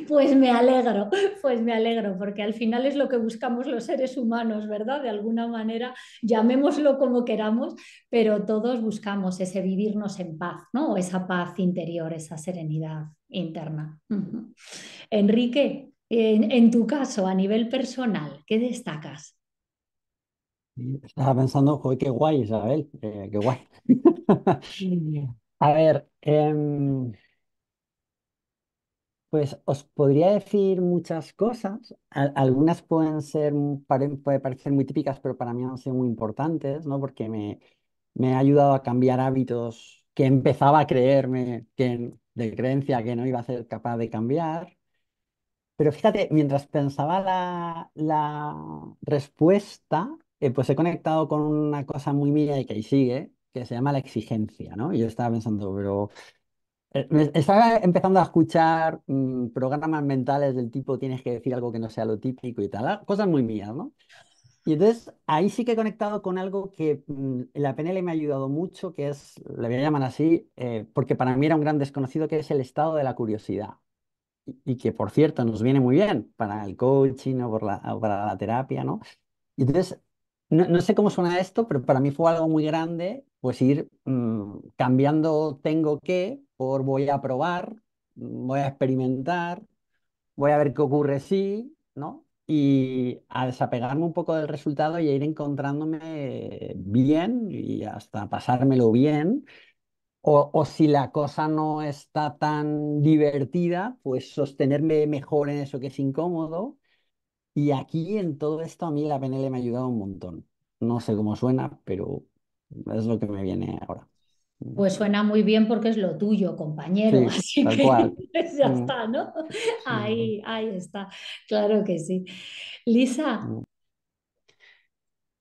Pues me alegro, porque al final es lo que buscamos los seres humanos, ¿verdad? De alguna manera, llamémoslo como queramos, pero todos buscamos ese vivirnos en paz, ¿no? O esa paz interior, esa serenidad interna. Ujú. Enrique, en tu caso, a nivel personal, ¿qué destacas? Y estaba pensando, joder, qué guay, Isabel, qué guay. A ver, Pues os podría decir muchas cosas. Algunas pueden ser, puede parecer muy típicas, pero para mí han sido muy importantes, ¿no? Porque me ha ayudado a cambiar hábitos que empezaba a creerme de creencia que no iba a ser capaz de cambiar. Pero fíjate, mientras pensaba la respuesta, pues he conectado con una cosa muy mía y que ahí sigue, que se llama la exigencia, ¿no? Y yo estaba pensando, pero estaba empezando a escuchar programas mentales del tipo tienes que decir algo que no sea lo típico y tal, cosas muy mías, ¿no? Y entonces ahí sí que he conectado con algo que la PNL me ha ayudado mucho, que es, le voy a llamar así, porque para mí era un gran desconocido, que es el estado de la curiosidad. Y que, por cierto, nos viene muy bien para el coaching o para la terapia, ¿no? Y entonces, no sé cómo suena esto, pero para mí fue algo muy grande, pues ir cambiando tengo que por voy a probar, voy a experimentar, voy a ver qué ocurre si, ¿no? Y a desapegarme un poco del resultado y a ir encontrándome bien y hasta pasármelo bien. O si la cosa no está tan divertida, pues sostenerme mejor en eso que es incómodo. Y aquí en todo esto a mí la PNL me ha ayudado un montón. No sé cómo suena, pero es lo que me viene ahora. Pues suena muy bien porque es lo tuyo, compañero. Sí, Así tal que cual. ya Mm, está, ¿no? sí. Ahí está. Claro que sí. Lisa, Mm.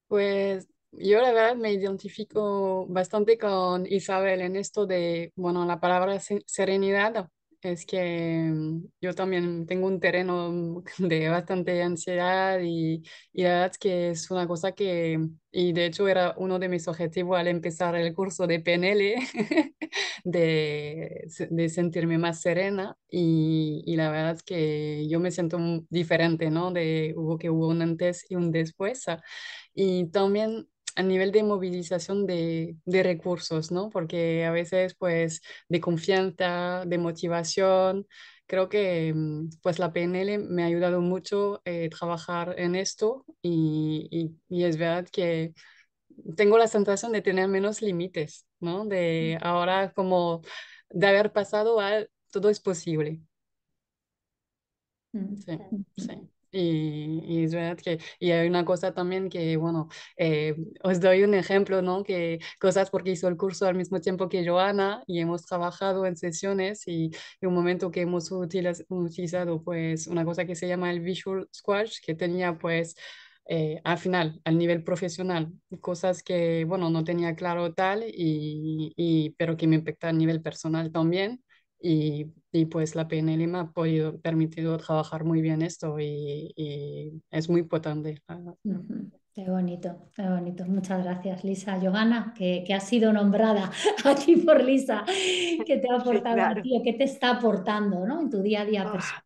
Pues yo la verdad me identifico bastante con Isabel en esto de, bueno, la palabra serenidad. Es que yo también tengo un terreno de bastante ansiedad y la verdad es que es una cosa que, y de hecho era uno de mis objetivos al empezar el curso de PNL, de sentirme más serena y la verdad es que yo me siento diferente, ¿no? Hubo un antes y un después. Y también a nivel de movilización de recursos, ¿no? Porque a veces, pues, de confianza, de motivación, creo que, pues, la PNL me ha ayudado mucho trabajar en esto y es verdad que tengo la sensación de tener menos límites, ¿no? De ahora como de haber pasado a todo es posible. Sí, sí. Y es verdad que, y hay una cosa también que, bueno, os doy un ejemplo, ¿no? Que cosas porque hizo el curso al mismo tiempo que Joana y hemos trabajado en sesiones y un momento que hemos utilizado, pues, una cosa que se llama el Visual Squash, que tenía, pues, al final, al nivel profesional, cosas que, bueno, no tenía claro tal, pero que me impacta a nivel personal también. Y pues la PNL me ha permitido trabajar muy bien esto y es muy potente. ujú, qué bonito, qué bonito. Muchas gracias, Lisa. Giovanna, que has sido nombrada aquí por Lisa, que te ha Sí, aportado a claro. ti o qué te está aportando, ¿no? En tu día a día Ah, personal.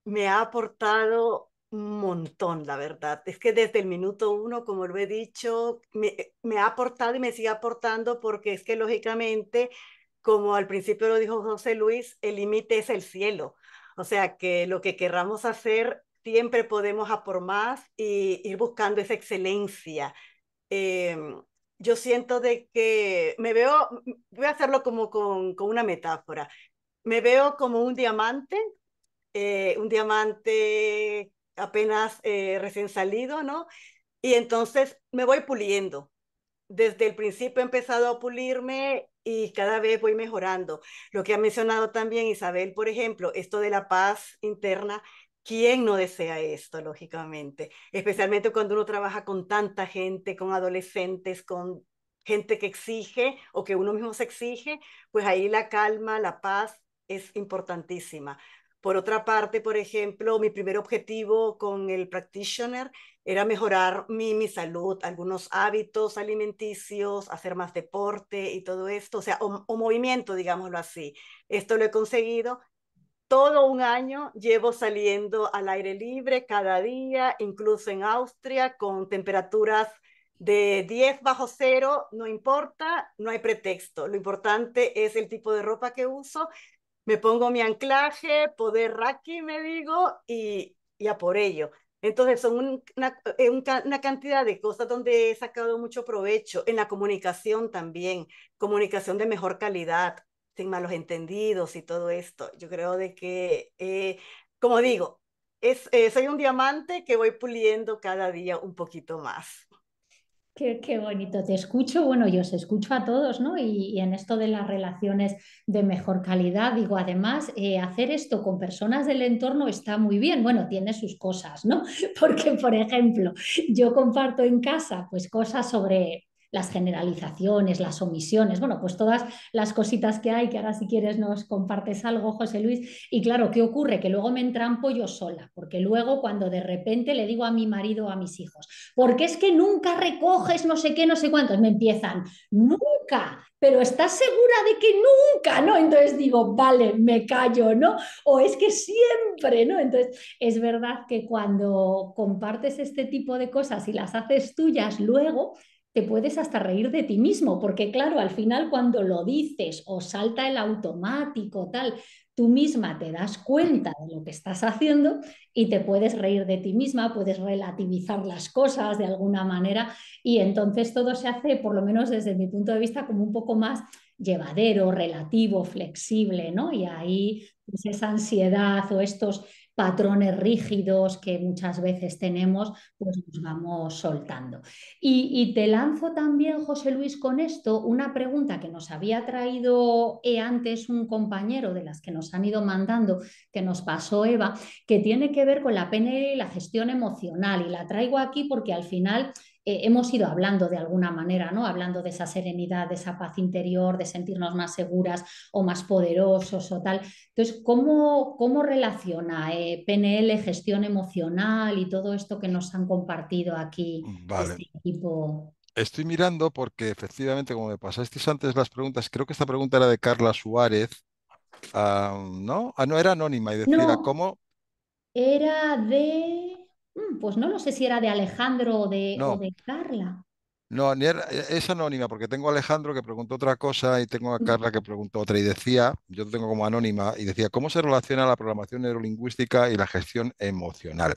me ha aportado un montón, la verdad. Es que desde el minuto uno, como lo he dicho, me ha aportado y me sigue aportando porque es que lógicamente, como al principio lo dijo José Luis, el límite es el cielo. O sea que lo que querramos hacer, siempre podemos a por más y ir buscando esa excelencia. Eh, yo siento de que me veo, voy a hacerlo como con una metáfora. Me veo como un diamante apenas recién salido, ¿no? Y entonces me voy puliendo. Desde el principio he empezado a pulirme y cada vez voy mejorando. Lo que ha mencionado también Isabel, por ejemplo, esto de la paz interna, ¿quién no desea esto, lógicamente? Especialmente cuando uno trabaja con tanta gente, con adolescentes, con gente que exige o que uno mismo se exige, pues ahí la calma, la paz es importantísima. Por otra parte, por ejemplo, mi primer objetivo con el practitioner era mejorar mi salud, algunos hábitos alimenticios, hacer más deporte y todo esto, o sea, o movimiento, digámoslo así. Esto lo he conseguido. Todo un año llevo saliendo al aire libre cada día, incluso en Austria, con temperaturas de 10 bajo cero, no importa, no hay pretexto. Lo importante es el tipo de ropa que uso. Me pongo mi anclaje, poder Raki, me digo, y a por ello. Entonces, son una cantidad de cosas donde he sacado mucho provecho. En la comunicación también, comunicación de mejor calidad. sin malos entendidos y todo esto. Yo creo de que, como digo, soy un diamante que voy puliendo cada día un poquito más. Qué bonito, te escucho, bueno, yo os escucho a todos, ¿no? Y en esto de las relaciones de mejor calidad, digo, además, hacer esto con personas del entorno está muy bien, bueno, tiene sus cosas, ¿no? Porque, por ejemplo, yo comparto en casa, pues, cosas sobre las generalizaciones, las omisiones, bueno, pues todas las cositas que hay, que ahora si quieres nos compartes algo, José Luis, y claro, ¿qué ocurre? Que luego me entrampo yo sola, porque luego cuando de repente le digo a mi marido o a mis hijos, porque es que nunca recoges no sé qué, no sé cuántos, me empiezan, nunca, pero ¿estás segura de que nunca? ¿No? Entonces digo, vale, me callo, ¿no? O es que siempre, ¿no? Entonces es verdad que cuando compartes este tipo de cosas y las haces tuyas luego, te puedes hasta reír de ti mismo, porque claro, al final cuando lo dices o salta el automático, tal, tú misma te das cuenta de lo que estás haciendo y te puedes reír de ti misma, puedes relativizar las cosas de alguna manera y entonces todo se hace, por lo menos desde mi punto de vista, como un poco más llevadero, relativo, flexible, ¿no? Y ahí pues, esa ansiedad o estos patrones rígidos que muchas veces tenemos, pues nos vamos soltando. Y te lanzo también, José Luis, con esto una pregunta que nos había traído antes un compañero de las que nos han ido mandando, que nos pasó Eva, que tiene que ver con la PNL y la gestión emocional. Y la traigo aquí porque al final hemos ido hablando de alguna manera, ¿no? Hablando de esa serenidad, de esa paz interior, de sentirnos más seguras o más poderosos o tal. Entonces, ¿cómo relaciona PNL, gestión emocional y todo esto que nos han compartido aquí Vale. este equipo? Estoy mirando porque efectivamente, como me pasasteis antes las preguntas, creo que esta pregunta era de Carla Suárez, ¿no? No, era anónima y decía, No, ¿cómo? era de, pues no lo sé si era de Alejandro o No, de Carla. no, es anónima porque tengo a Alejandro que preguntó otra cosa y tengo a Carla que preguntó otra y decía, yo lo tengo como anónima, y decía, ¿cómo se relaciona la programación neurolingüística y la gestión emocional?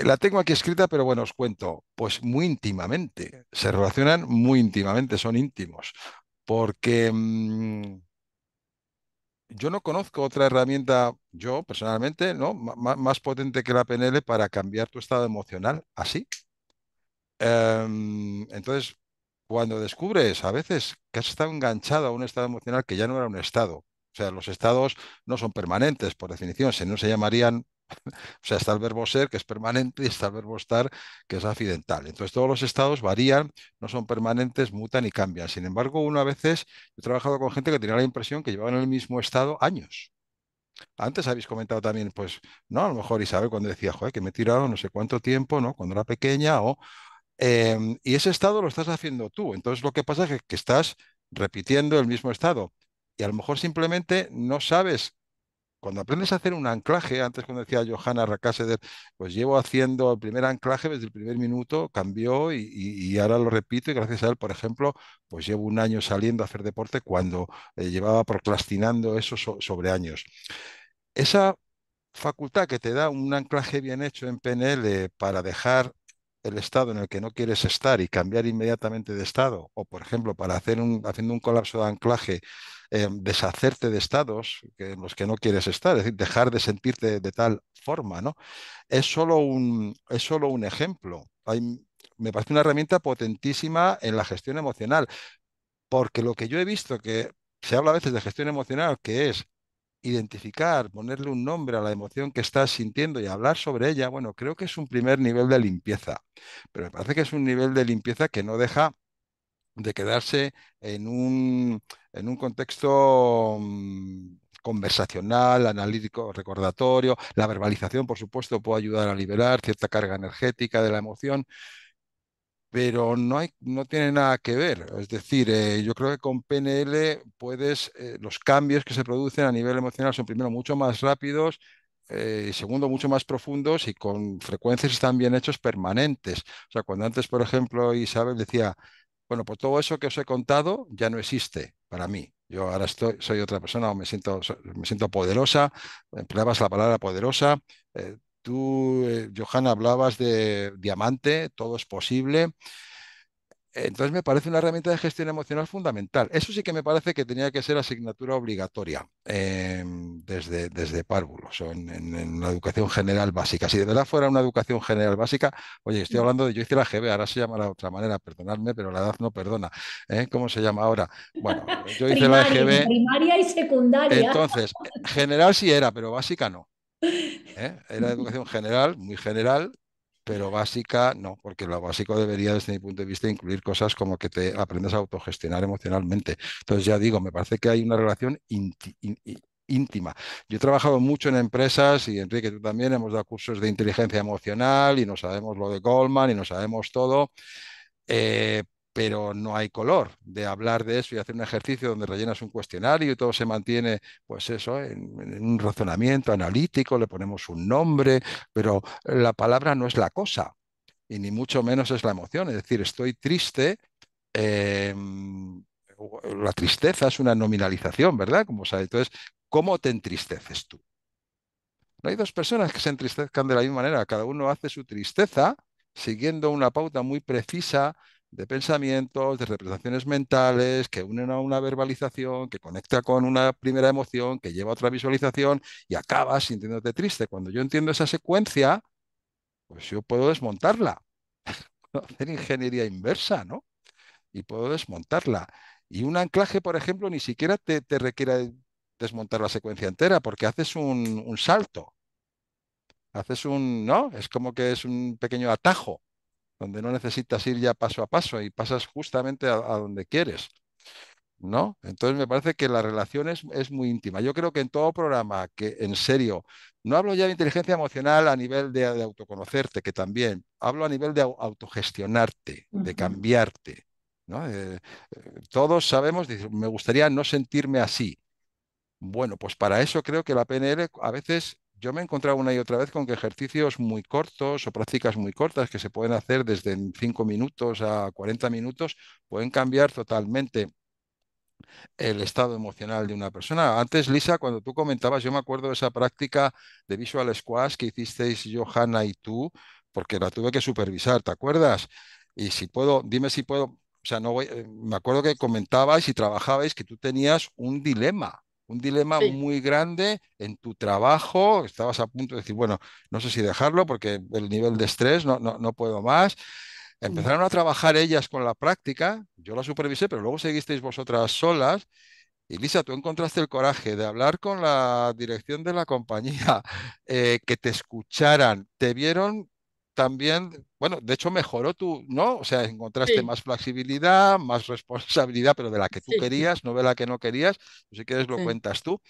La tengo aquí escrita, pero bueno, os cuento, pues muy íntimamente, se relacionan muy íntimamente, son íntimos, porque yo no conozco otra herramienta, yo personalmente, ¿no? Más potente que la PNL para cambiar tu estado emocional, así. Entonces, cuando descubres a veces que has estado enganchado a un estado emocional que ya no era un estado, o sea, los estados no son permanentes, por definición, si no se llamarían, o sea, está el verbo ser, que es permanente, y está el verbo estar, que es accidental. Entonces, todos los estados varían, no son permanentes, mutan y cambian. Sin embargo, uno a veces, he trabajado con gente que tenía la impresión que llevaban en el mismo estado años. Antes habéis comentado también, pues, no, a lo mejor Isabel cuando decía, joder, que me he tirado no sé cuánto tiempo, ¿no? Cuando era pequeña, y ese estado lo estás haciendo tú. Entonces lo que pasa es que estás repitiendo el mismo estado. Y a lo mejor simplemente no sabes. Cuando aprendes a hacer un anclaje, antes cuando decía Johanna Rakaseder, pues llevo haciendo el primer anclaje desde el primer minuto, cambió y ahora lo repito y gracias a él, por ejemplo, pues llevo un año saliendo a hacer deporte cuando llevaba procrastinando eso sobre años. Esa facultad que te da un anclaje bien hecho en PNL para dejar el estado en el que no quieres estar y cambiar inmediatamente de estado, o por ejemplo, para haciendo un colapso de anclaje, deshacerte de estados en los que no quieres estar, es decir, dejar de sentirte de tal forma, ¿no? Es solo un ejemplo. Me parece una herramienta potentísima en la gestión emocional, porque lo que yo he visto que se habla a veces de gestión emocional, que es identificar, ponerle un nombre a la emoción que estás sintiendo y hablar sobre ella, bueno, creo que es un primer nivel de limpieza, pero me parece que es un nivel de limpieza que no deja de quedarse en un contexto conversacional, analítico, recordatorio. La verbalización, por supuesto, puede ayudar a liberar cierta carga energética de la emoción, pero no tiene nada que ver. Es decir, yo creo que con PNL los cambios que se producen a nivel emocional son primero mucho más rápidos y segundo mucho más profundos y con frecuencias están bien hechos permanentes. O sea, cuando antes, por ejemplo, Isabel decía, bueno, pues todo eso que os he contado ya no existe para mí. Yo ahora soy otra persona o me siento poderosa, empleabas la palabra poderosa. Tú, Johanna, hablabas de diamante, todo es posible. Entonces me parece una herramienta de gestión emocional fundamental. Eso sí que me parece que tenía que ser asignatura obligatoria desde párvulos o en la educación general básica. Si de verdad fuera una educación general básica, oye, estoy hablando de, yo hice la GB, ahora se llama de otra manera, perdonadme, pero la edad no perdona. ¿Cómo se llama ahora? Bueno, yo hice la Primaria, EGB, primaria y secundaria. entonces, general sí era, pero básica no. Era educación general, muy general, pero básica no, porque lo básico debería, desde mi punto de vista, incluir cosas como que te aprendas a autogestionar emocionalmente. Entonces, ya digo, me parece que hay una relación íntima. Yo he trabajado mucho en empresas y Enrique, tú también, hemos dado cursos de inteligencia emocional y no sabemos lo de Goldman y no sabemos todo. eh, pero no hay color de hablar de eso y hacer un ejercicio donde rellenas un cuestionario y todo se mantiene, pues eso, en un razonamiento analítico, le ponemos un nombre, pero la palabra no es la cosa y ni mucho menos es la emoción. Es decir, estoy triste. eh, la tristeza es una nominalización, ¿verdad? Como sabe. Entonces, ¿cómo te entristeces tú? No hay dos personas que se entristezcan de la misma manera. Cada uno hace su tristeza siguiendo una pauta muy precisa de pensamientos, de representaciones mentales, que unen a una verbalización, que conecta con una primera emoción, que lleva a otra visualización y acabas sintiéndote triste. Cuando yo entiendo esa secuencia, pues yo puedo desmontarla, puedo hacer ingeniería inversa, ¿no? Y puedo desmontarla. Y un anclaje, por ejemplo, ni siquiera te requiere desmontar la secuencia entera, porque haces un salto. Haces un, ¿no? Es como que es un pequeño atajo donde no necesitas ir ya paso a paso y pasas justamente a donde quieres, ¿no? Entonces me parece que la relación es muy íntima. Yo creo que en todo programa que, en serio, no hablo ya de inteligencia emocional a nivel de autoconocerte, que también, hablo a nivel de autogestionarte, de Ujú. cambiarte, ¿no? Todos sabemos, me gustaría no sentirme así. Bueno, pues para eso creo que la PNL a veces yo me he encontrado una y otra vez con que ejercicios muy cortos o prácticas muy cortas que se pueden hacer desde en 5 minutos a 40 minutos pueden cambiar totalmente el estado emocional de una persona. Antes, Lisa, cuando tú comentabas, yo me acuerdo de esa práctica de Visual Squash que hicisteis Johanna y tú, porque la tuve que supervisar, ¿te acuerdas? Y si puedo, dime si puedo, o sea, no voy, me acuerdo que comentabais y trabajabais que tú tenías un dilema Sí, muy grande en tu trabajo, estabas a punto de decir, bueno, no sé si dejarlo porque el nivel de estrés no puedo más. mm, Empezaron a trabajar ellas con la práctica, yo la supervisé, pero luego seguisteis vosotras solas. Y Lisa, tú encontraste el coraje de hablar con la dirección de la compañía, que te escucharan, te vieron también, bueno, de hecho mejoró tú, ¿no? O sea, encontraste sí, más flexibilidad, más responsabilidad, pero de la que tú sí, querías, no de la que no querías. Si quieres lo sí, cuentas tú.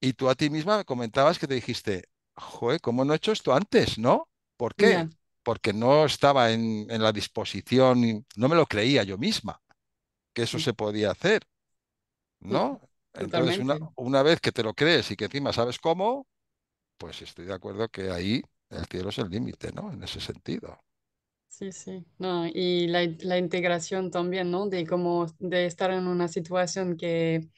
Y tú a ti misma me comentabas que te dijiste, joder, ¿cómo no he hecho esto antes, no? ¿Por qué? ya, Porque no estaba en la disposición, no me lo creía yo misma que eso sí, se podía hacer, mm, ¿no? Entonces, totalmente. una vez que te lo crees y que encima sabes cómo, pues estoy de acuerdo que ahí el cielo es el límite, ¿no? En ese sentido. Sí, sí, no, y la integración también, ¿no? De cómo, de estar en una situación que,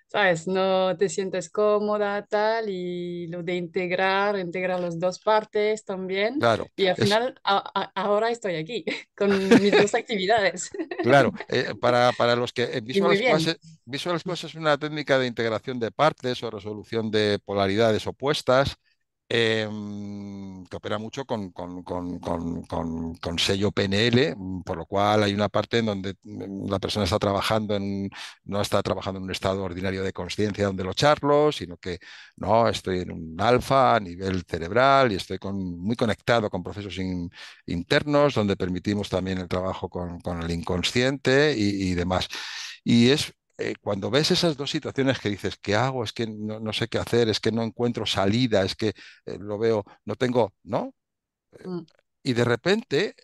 sabes, no te sientes cómoda, tal, y lo de integrar las dos partes también, Claro, y al es final, ahora estoy aquí, con mis dos actividades. claro. Para los que Y muy bien. Visual Squash es una técnica de integración de partes o resolución de polaridades opuestas. Que opera mucho con sello PNL, por lo cual hay una parte en donde la persona está trabajando no está trabajando en un estado ordinario de conciencia donde lo charlo, sino que no, estoy en un alfa a nivel cerebral y estoy muy conectado con procesos internos donde permitimos también el trabajo con el inconsciente y demás. Y es cuando ves esas dos situaciones que dices, ¿qué hago? Es que no sé qué hacer, es que no encuentro salida, es que lo veo, no tengo, ¿no? Mm, Y de repente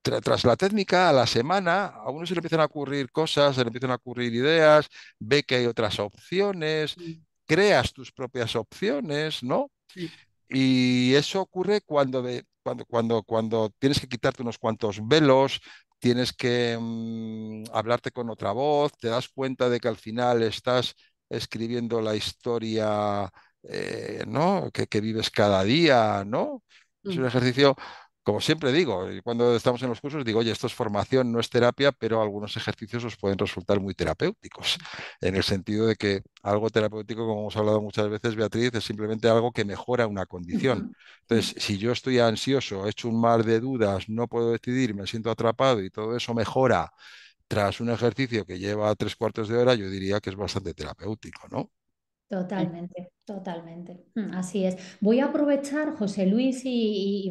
tras la técnica, a la semana, a uno se le empiezan a ocurrir cosas, se le empiezan a ocurrir ideas, ve que hay otras opciones, mm, creas tus propias opciones, ¿no? sí, Y eso ocurre cuando tienes que quitarte unos cuantos velos, tienes que hablarte con otra voz, te das cuenta de que al final estás escribiendo la historia, ¿no? que vives cada día, ¿no? Es un mm, ejercicio como siempre digo, y cuando estamos en los cursos, digo, oye, esto es formación, no es terapia, pero algunos ejercicios os pueden resultar muy terapéuticos, en el sentido de que algo terapéutico, como hemos hablado muchas veces, Beatriz, es simplemente algo que mejora una condición. Entonces, si yo estoy ansioso, he hecho un mar de dudas, no puedo decidir, me siento atrapado y todo eso mejora tras un ejercicio que lleva 3 cuartos de hora, yo diría que es bastante terapéutico, ¿no? Totalmente, totalmente. Así es. Voy a aprovechar, José Luis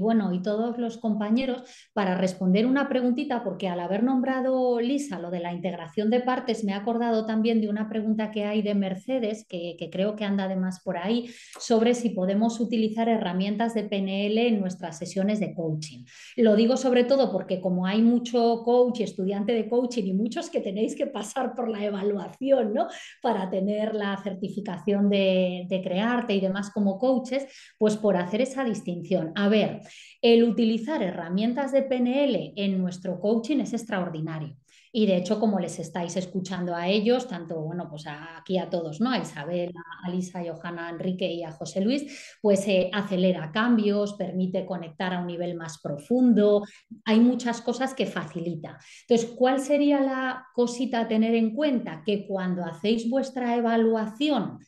bueno, y todos los compañeros para responder una preguntita, porque al haber nombrado Lisa lo de la integración de partes, me he acordado también de una pregunta que hay de Mercedes, que creo que anda además por ahí, sobre si podemos utilizar herramientas de PNL en nuestras sesiones de coaching. Lo digo sobre todo porque como hay mucho coach y estudiante de coaching y muchos que tenéis que pasar por la evaluación, ¿no? Para tener la certificación de Crearte y demás como coaches, pues por hacer esa distinción. A ver, el utilizar herramientas de PNL en nuestro coaching es extraordinario. Y de hecho, como les estáis escuchando a ellos, tanto, bueno, pues aquí a todos, ¿no? A Isabel, a Lisa, a Johanna, a Enrique y a José Luis, pues acelera cambios, permite conectar a un nivel más profundo, hay muchas cosas que facilita. Entonces, ¿cuál sería la cosita a tener en cuenta? Que cuando hacéis vuestra evaluación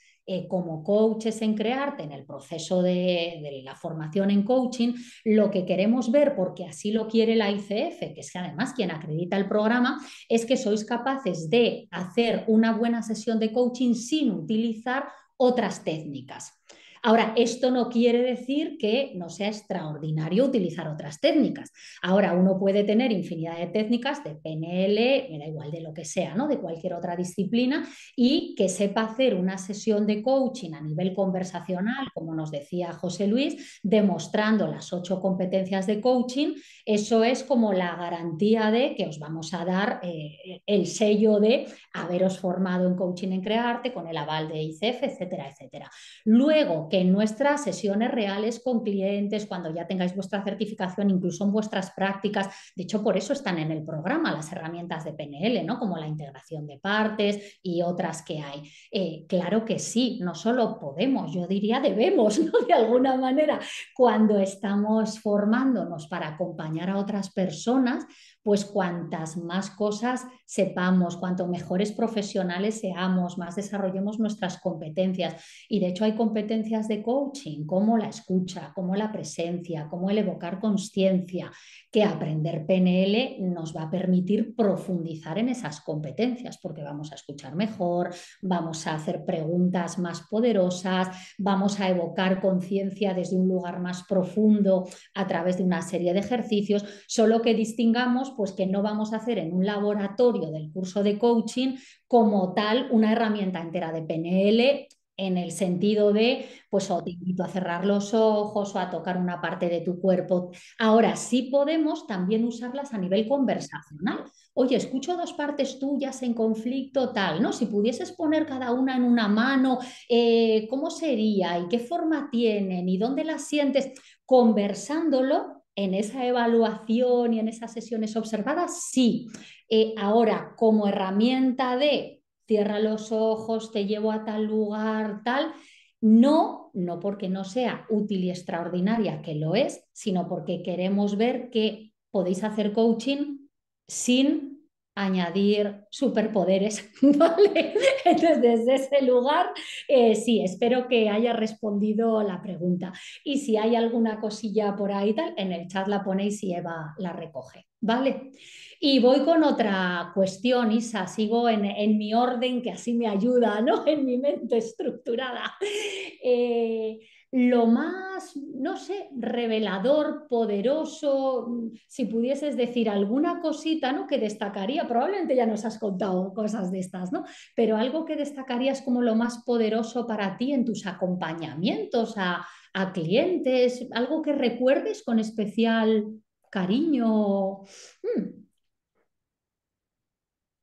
como coaches en Crearte, en el proceso de la formación en coaching, lo que queremos ver, porque así lo quiere la ICF, que es además quien acredita el programa, es que sois capaces de hacer una buena sesión de coaching sin utilizar otras técnicas. Ahora, esto no quiere decir que no sea extraordinario utilizar otras técnicas. Ahora, uno puede tener infinidad de técnicas de PNL, me da igual de lo que sea, ¿no? De cualquier otra disciplina, y que sepa hacer una sesión de coaching a nivel conversacional, como nos decía José Luis, demostrando las 8 competencias de coaching. Eso es como la garantía de que os vamos a dar el sello de haberos formado en coaching en Crearte, con el aval de ICF, etcétera, etcétera. Luego, que en nuestras sesiones reales con clientes, cuando ya tengáis vuestra certificación, incluso en vuestras prácticas, de hecho, por eso están en el programa las herramientas de PNL, ¿no? Como la integración de partes y otras que hay. Claro que sí, no solo podemos, yo diría debemos, ¿no? De alguna manera, cuando estamos formándonos para acompañar a otras personas, pues cuantas más cosas sepamos, cuanto mejores profesionales seamos, más desarrollemos nuestras competencias. Y de hecho hay competencias de coaching, como la escucha, como la presencia, como el evocar consciencia, que aprender PNL nos va a permitir profundizar en esas competencias, porque vamos a escuchar mejor, vamos a hacer preguntas más poderosas, vamos a evocar conciencia desde un lugar más profundo a través de una serie de ejercicios, solo que distingamos pues que no vamos a hacer en un laboratorio del curso de coaching como tal una herramienta entera de PNL en el sentido de, pues o te invito a cerrar los ojos o a tocar una parte de tu cuerpo. Ahora sí podemos también usarlas a nivel conversacional. Oye, escucho 2 partes tuyas en conflicto, tal, ¿no? Si pudieses poner cada una en una mano, ¿cómo sería? ¿Y qué forma tienen? ¿Y dónde las sientes? Conversándolo en esa evaluación y en esas sesiones observadas, sí. Ahora, como herramienta de cierra los ojos, te llevo a tal lugar, tal. No, no porque no sea útil y extraordinaria, que lo es, sino porque queremos ver que podéis hacer coaching sin añadir superpoderes, ¿vale? Entonces, desde ese lugar, sí, espero que haya respondido la pregunta. Y si hay alguna cosilla por ahí, tal, en el chat la ponéis y Eva la recoge, ¿vale? Y voy con otra cuestión, Isa, sigo en mi orden, que así me ayuda, ¿no? En mi mente estructurada. Lo más, no sé, revelador, poderoso, si pudieses decir alguna cosita, ¿no? Que destacaría, probablemente ya nos has contado cosas de estas, ¿no? Pero algo que destacarías como lo más poderoso para ti en tus acompañamientos a clientes, algo que recuerdes con especial cariño. Mm.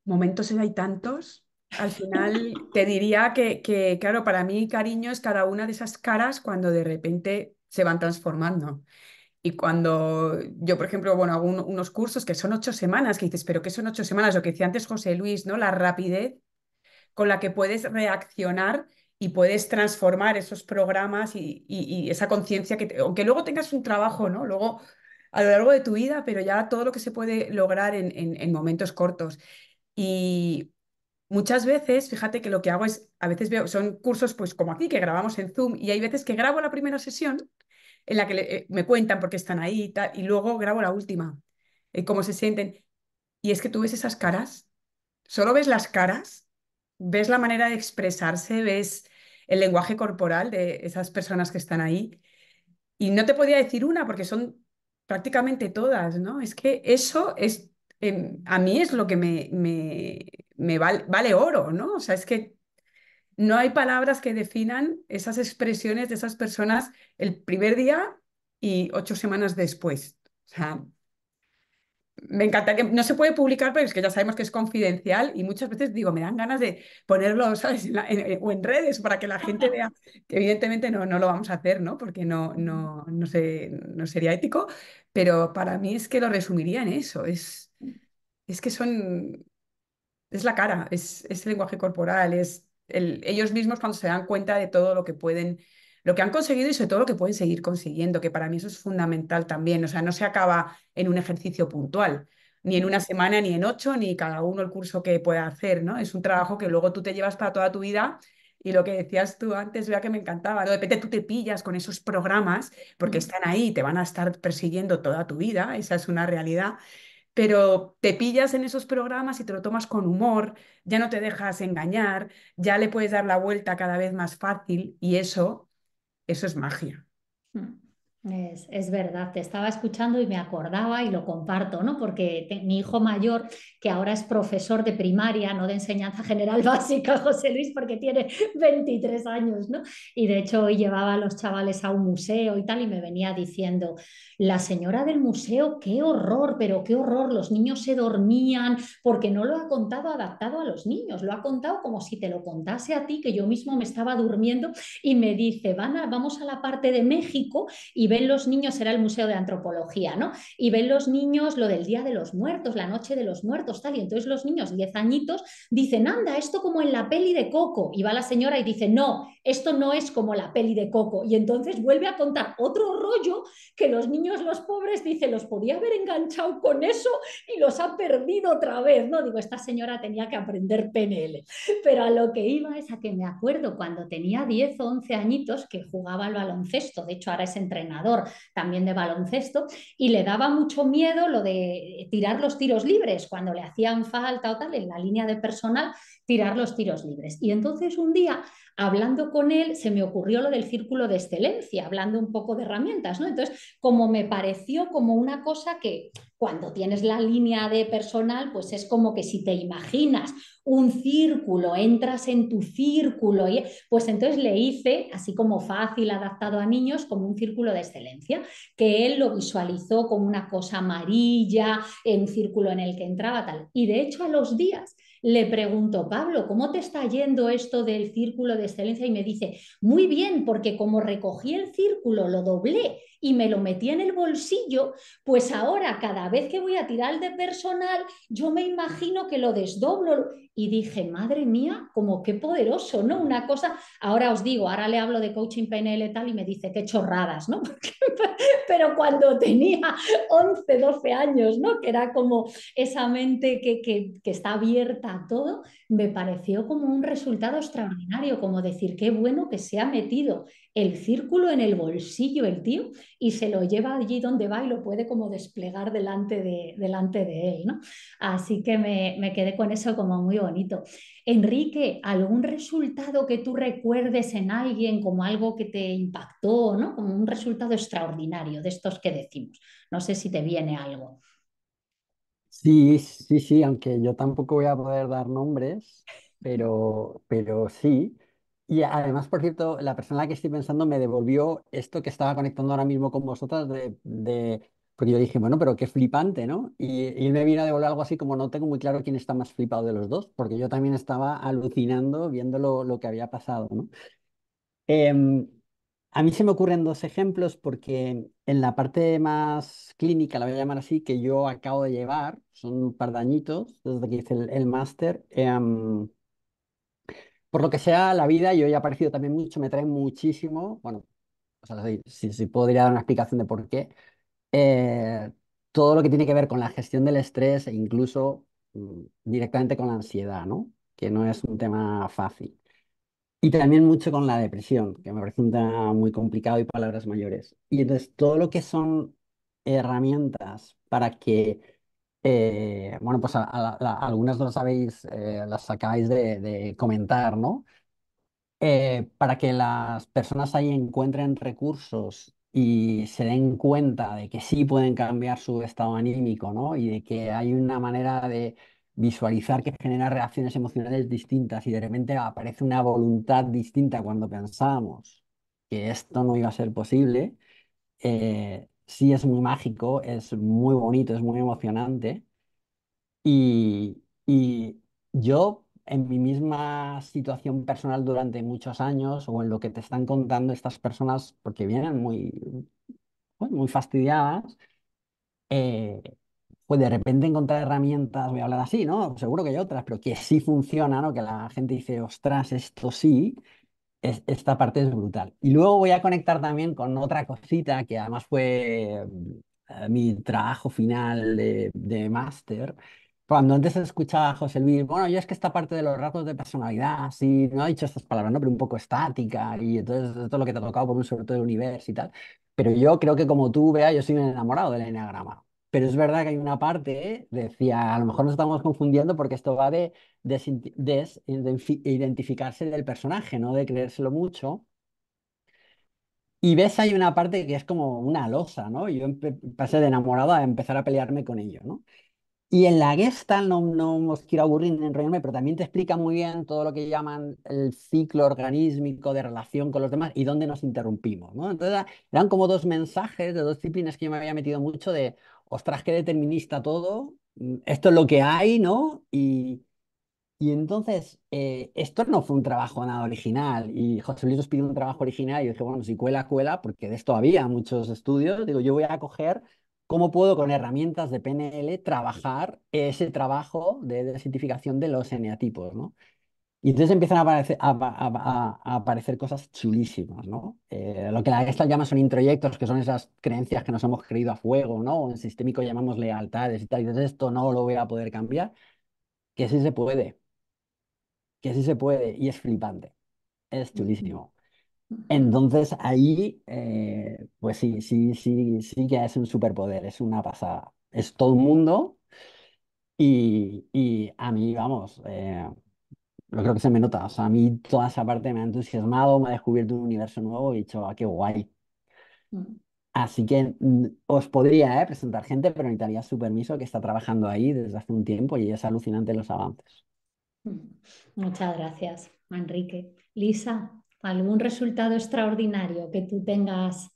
Momentos hay tantos. Al final te diría claro, para mí cariño es cada una de esas caras cuando de repente se van transformando. Y cuando yo, por ejemplo, bueno, hago unos cursos que son 8 semanas, que dices, pero ¿qué son 8 semanas? Lo que decía antes José Luis, ¿no? La rapidez con la que puedes reaccionar y puedes transformar esos programas y esa conciencia que, aunque luego tengas un trabajo, ¿no? Luego a lo largo de tu vida, pero ya todo lo que se puede lograr en momentos cortos. Y muchas veces, fíjate que lo que hago es, a veces veo, son cursos pues como aquí, que grabamos en Zoom, y hay veces que grabo la primera sesión en la que me cuentan por qué están ahí y tal, y luego grabo la última, cómo se sienten. Y es que tú ves esas caras, solo ves las caras, ves la manera de expresarse, ves el lenguaje corporal de esas personas que están ahí. Y no te podía decir una porque son prácticamente todas, ¿no? Es que eso es, a mí es lo que vale oro, ¿no? O sea, es que no hay palabras que definan esas expresiones de esas personas el primer día y 8 semanas después. O sea, me encantaría, no se puede publicar, pero es que ya sabemos que es confidencial y muchas veces digo, me dan ganas de ponerlo, ¿sabes? O en redes para que la gente vea que evidentemente no lo vamos a hacer, ¿no? Porque no sé, no sería ético, pero para mí es que lo resumiría en eso, es que son, es la cara, es el lenguaje corporal, es ellos mismos cuando se dan cuenta de todo lo que pueden, lo que han conseguido y sobre todo lo que pueden seguir consiguiendo, que para mí eso es fundamental también. O sea, no se acaba en un ejercicio puntual, ni en una semana, ni en 8, ni cada uno el curso que pueda hacer, ¿no? Es un trabajo que luego tú te llevas para toda tu vida. Y lo que decías tú antes, vea que me encantaba, ¿no? De repente tú te pillas con esos programas porque están ahí y te van a estar persiguiendo toda tu vida, esa es una realidad, pero te pillas en esos programas y te lo tomas con humor, ya no te dejas engañar, ya le puedes dar la vuelta cada vez más fácil y eso es magia. Es verdad, te estaba escuchando y me acordaba y lo comparto, ¿no? Porque mi hijo mayor, que ahora es profesor de primaria, no de enseñanza general básica, José Luis, porque tiene 23 años, ¿no? Y de hecho hoy llevaba a los chavales a un museo y tal, y me venía diciendo, la señora del museo, qué horror, pero qué horror, los niños se dormían, porque no lo ha contado adaptado a los niños, lo ha contado como si te lo contase a ti, que yo mismo me estaba durmiendo, y me dice, vamos a la parte de México y ven los niños, era el Museo de Antropología, ¿no? Y ven los niños lo del Día de los Muertos, la Noche de los Muertos, tal, y entonces los niños, 10 añitos, dicen, anda, esto como en la peli de Coco, y va la señora y dice, no, esto no es como la peli de Coco, y entonces vuelve a contar otro rollo que los niños, los pobres, dicen, los podía haber enganchado con eso y los ha perdido otra vez, ¿no? Digo, esta señora tenía que aprender PNL, pero a lo que iba es a que me acuerdo cuando tenía 10 o 11 añitos que jugaba al baloncesto, de hecho ahora es entrenador también de baloncesto, y le daba mucho miedo lo de tirar los tiros libres, cuando le hacían falta o tal, en la línea de personal, tirar los tiros libres. Y entonces un día, hablando con él, se me ocurrió lo del círculo de excelencia, hablando un poco de herramientas, ¿no? Entonces, como me pareció como una cosa que cuando tienes la línea de personal, pues es como que si te imaginas un círculo, entras en tu círculo, pues entonces le hice, así como fácil, adaptado a niños, como un círculo de excelencia, que él lo visualizó como una cosa amarilla, un círculo en el que entraba tal. Y de hecho a los días le pregunto, Pablo, ¿cómo te está yendo esto del círculo de excelencia? Y me dice, muy bien, porque como recogí el círculo, lo doblé y me lo metí en el bolsillo, pues ahora cada vez que voy a tirar el de personal, yo me imagino que lo desdoblo y dije, madre mía, como qué poderoso, ¿no? Una cosa, ahora os digo, ahora le hablo de coaching PNL tal y me dice, qué chorradas, ¿no? Pero cuando tenía 11 12 años, ¿no? Que era como esa mente que está abierta a todo, me pareció como un resultado extraordinario, como decir, qué bueno que se ha metido el círculo en el bolsillo el tío y se lo lleva allí donde va y lo puede como desplegar delante de él, ¿no? Así que me quedé con eso como muy bonito. Enrique, ¿algún resultado que tú recuerdes en alguien como algo que te impactó, ¿no? Como un resultado extraordinario de estos que decimos? No sé si te viene algo. Sí, sí, sí, aunque yo tampoco voy a poder dar nombres, pero sí. Y además, por cierto, la persona en la que estoy pensando me devolvió esto que estaba conectando ahora mismo con vosotras porque yo dije, bueno, pero qué flipante, ¿no? Y él me vino a devolver algo así como no tengo muy claro quién está más flipado de los dos, porque yo también estaba alucinando viendo lo que había pasado, ¿no? Em, a mí se me ocurren dos ejemplos porque en la parte más clínica, la voy a llamar así, que yo acabo de llevar, son un par de añitos desde que hice el máster, por lo que sea la vida, yo he aparecido también mucho, me trae muchísimo, bueno, o sea, si podría dar una explicación de por qué, eh, todo lo que tiene que ver con la gestión del estrés e incluso directamente con la ansiedad, ¿no? Que no es un tema fácil. Y también mucho con la depresión, que me parece un tema muy complicado y palabras mayores. Y entonces todo lo que son herramientas para que, bueno, pues algunas no lo sabéis, las acabáis de comentar, ¿no? Para que las personas ahí encuentren recursos y se den cuenta de que sí pueden cambiar su estado anímico, ¿no? Y de que hay una manera de visualizar que genera reacciones emocionales distintas y de repente aparece una voluntad distinta cuando pensábamos que esto no iba a ser posible. Sí es muy mágico, es muy bonito, es muy emocionante. Y yo, en mi misma situación personal durante muchos años, o en lo que te están contando estas personas, porque vienen muy fastidiadas, eh, pues de repente encontrar herramientas, voy a hablar así, ¿no? Seguro que hay otras, pero que sí funcionan, ¿no? Que la gente dice, ostras, esto sí, esta parte es brutal. Y luego voy a conectar también con otra cosita que además fue mi trabajo final de máster. Cuando antes escuchaba a José Luis, bueno, yo es que esta parte de los rasgos de personalidad, sí, no ha dicho estas palabras, ¿no? Pero un poco estática, y entonces esto es lo que te ha tocado por un sobre todo del universo y tal. Pero yo creo que como tú, Bea, yo soy un enamorado del enneagrama. Pero es verdad que hay una parte, decía, a lo mejor nos estamos confundiendo porque esto va de identificarse del personaje, no de creérselo mucho. Y ves, hay una parte que es como una losa, ¿no? Yo pasé de enamorado a empezar a pelearme con ello, ¿no? Y en la Gestalt, no os quiero aburrir ni enrollarme, pero también te explica muy bien todo lo que llaman el ciclo organísmico de relación con los demás y dónde nos interrumpimos, ¿no? Entonces eran como dos mensajes de dos disciplinas que yo me había metido mucho de, ostras, qué determinista todo, esto es lo que hay, ¿no? Y entonces, esto no fue un trabajo nada original. Y José Luis nos pidió un trabajo original. Y yo dije, bueno, si cuela, cuela, porque de esto había muchos estudios. Digo, yo voy a coger cómo puedo con herramientas de PNL trabajar ese trabajo de desidentificación de los eneatipos, ¿no? Y entonces empiezan a aparecer, a aparecer cosas chulísimas, ¿no? Lo que la Gestalt llama son introyectos, que son esas creencias que nos hemos creído a fuego, ¿no? O en sistémico llamamos lealtades y tal. Y entonces esto no lo voy a poder cambiar, que sí se puede, que sí se puede y es flipante, es chulísimo. Entonces ahí, pues sí que es un superpoder, es una pasada. Es todo un mundo y a mí, vamos, yo creo que se me nota. O sea, a mí toda esa parte me ha entusiasmado, me ha descubierto un universo nuevo y he dicho, ah, qué guay. Así que os podría presentar gente, pero necesitaría su permiso, que está trabajando ahí desde hace un tiempo y es alucinante los avances. Muchas gracias, Enrique. Lisa, ¿algún resultado extraordinario que tú tengas?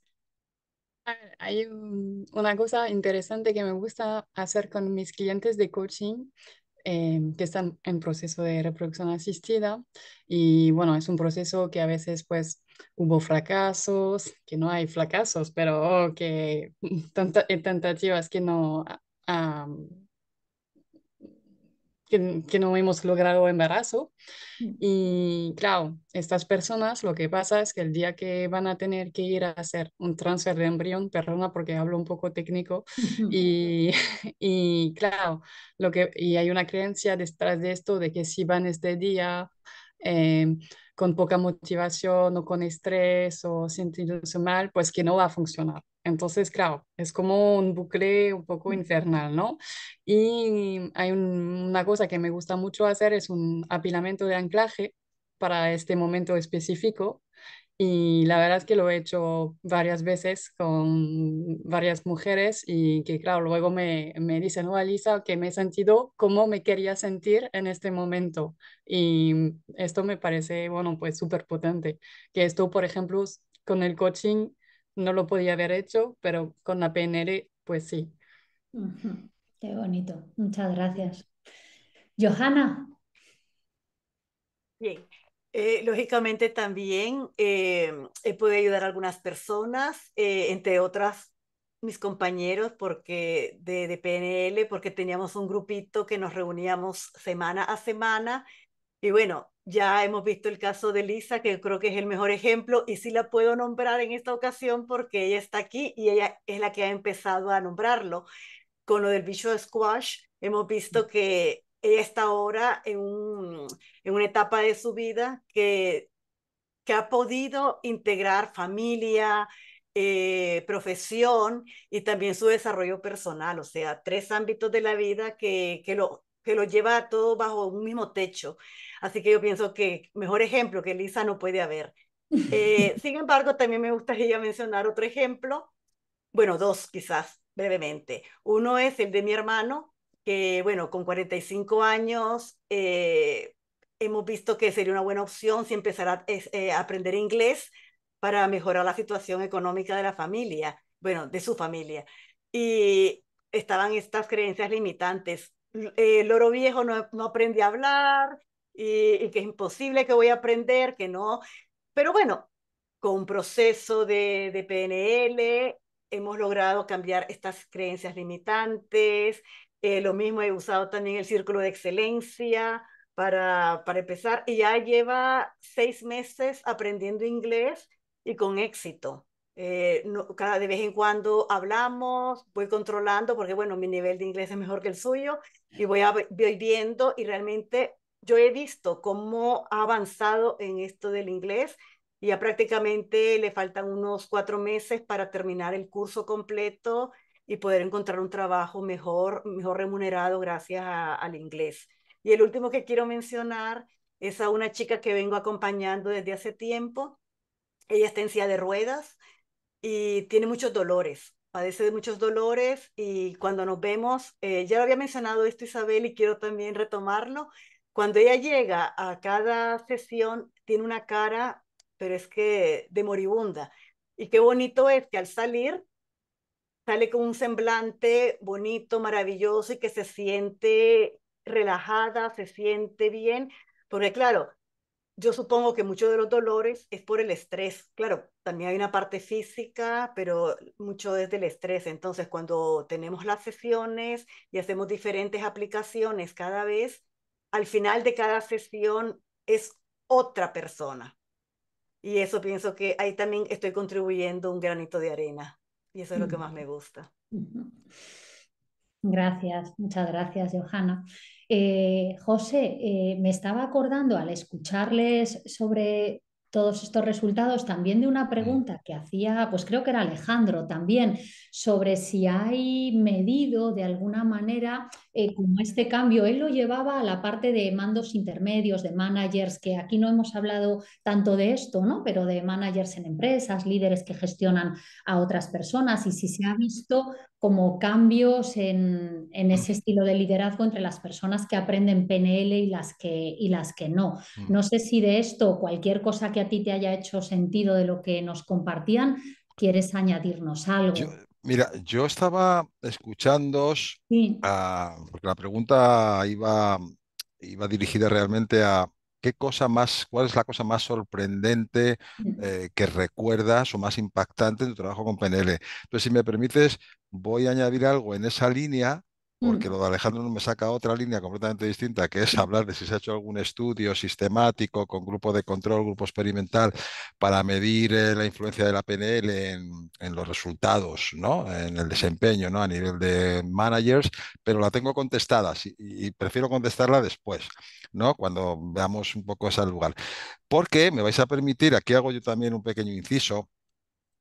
Hay una cosa interesante que me gusta hacer con mis clientes de coaching que están en proceso de reproducción asistida y bueno, es un proceso que a veces pues hubo fracasos, que no hay fracasos, pero que tentativas que no, ah, que no hemos logrado embarazo. Y claro, estas personas lo que pasa es que el día que van a tener que ir a hacer un transfer de embrión, perdona porque hablo un poco técnico, y, y claro, y hay una creencia detrás de esto de que si van este día con poca motivación o con estrés o sintiéndose mal, pues que no va a funcionar. Entonces, claro, es como un bucle un poco infernal, ¿no? Y hay una cosa que me gusta mucho hacer, es un apilamiento de anclaje para este momento específico. Y la verdad es que lo he hecho varias veces con varias mujeres y que, claro, luego me dicen, no, Alisa, que me he sentido como me quería sentir en este momento. Y esto me parece, bueno, pues súper potente. Que esto, por ejemplo, con el coaching no lo podía haber hecho, pero con la PNL, pues sí. Qué bonito, muchas gracias. Johanna. Bien, lógicamente también he podido ayudar a algunas personas, entre otras mis compañeros porque de PNL, porque teníamos un grupito que nos reuníamos semana a semana Y bueno, ya hemos visto el caso de Lisa, que creo que es el mejor ejemplo, y sí la puedo nombrar en esta ocasión porque ella está aquí y ella es la que ha empezado a nombrarlo. Con lo del bicho de squash, hemos visto que ella está ahora en una etapa de su vida que ha podido integrar familia, profesión y también su desarrollo personal, o sea, tres ámbitos de la vida que lo lleva a todo bajo un mismo techo. Así que yo pienso que mejor ejemplo que Lisa no puede haber. Sin embargo, también me gustaría mencionar otro ejemplo, bueno, dos quizás brevemente. Uno es el de mi hermano, que bueno, con 45 años hemos visto que sería una buena opción si empezara a aprender inglés para mejorar la situación económica de la familia, bueno, de su familia. Y estaban estas creencias limitantes. El loro viejo no aprende a hablar y que es imposible que voy a aprender, que no. Pero bueno, con un proceso de PNL hemos logrado cambiar estas creencias limitantes. Lo mismo he usado también el círculo de excelencia para empezar. Y ya lleva 6 meses aprendiendo inglés y con éxito. No, cada de vez en cuando hablamos, voy controlando, porque bueno, mi nivel de inglés es mejor que el suyo, y voy viendo y realmente yo he visto cómo ha avanzado en esto del inglés y ya prácticamente le faltan unos 4 meses para terminar el curso completo y poder encontrar un trabajo mejor remunerado gracias al inglés. Y el último que quiero mencionar es a una chica que vengo acompañando desde hace tiempo. Ella está en silla de ruedas y tiene muchos dolores, padece de muchos dolores y cuando nos vemos, ya lo había mencionado esto Isabel y quiero también retomarlo, cuando ella llega a cada sesión tiene una cara, pero es que de moribunda. Y qué bonito es que al salir sale con un semblante bonito, maravilloso y que se siente relajada, se siente bien, porque claro, yo supongo que muchos de los dolores es por el estrés. Claro, también hay una parte física, pero mucho es del estrés. Entonces, cuando tenemos las sesiones y hacemos diferentes aplicaciones cada vez, al final de cada sesión es otra persona. Y eso pienso que ahí también estoy contribuyendo un granito de arena. Y eso es lo que más me gusta. Gracias, muchas gracias, Johanna. José, me estaba acordando al escucharles sobre todos estos resultados también de una Mm. pregunta que hacía, pues creo que era Alejandro también, sobre si hay medido de alguna manera como este cambio. Él lo llevaba a la parte de mandos intermedios, de managers, que aquí no hemos hablado tanto de esto, ¿no? Pero de managers en empresas, líderes que gestionan a otras personas y si se ha visto como cambios en ese estilo de liderazgo entre las personas que aprenden PNL y las que no. Mm. No sé si de esto, cualquier cosa que a ti te haya hecho sentido de lo que nos compartían, quieres añadirnos Yo, algo. mira, yo estaba escuchándoos, Sí. porque la pregunta iba dirigida realmente a qué cosa más, cuál es la cosa más sorprendente que recuerdas o más impactante en tu trabajo con PNL. Entonces, si me permites, voy a añadir algo en esa línea, porque lo de Alejandro no me saca otra línea completamente distinta, que es hablar de si se ha hecho algún estudio sistemático con grupo de control, grupo experimental para medir la influencia de la PNL en los resultados, ¿no? En el desempeño, ¿no? A nivel de managers, pero la tengo contestada y prefiero contestarla después, ¿no? Cuando veamos un poco ese lugar. Porque me vais a permitir, aquí hago yo también un pequeño inciso,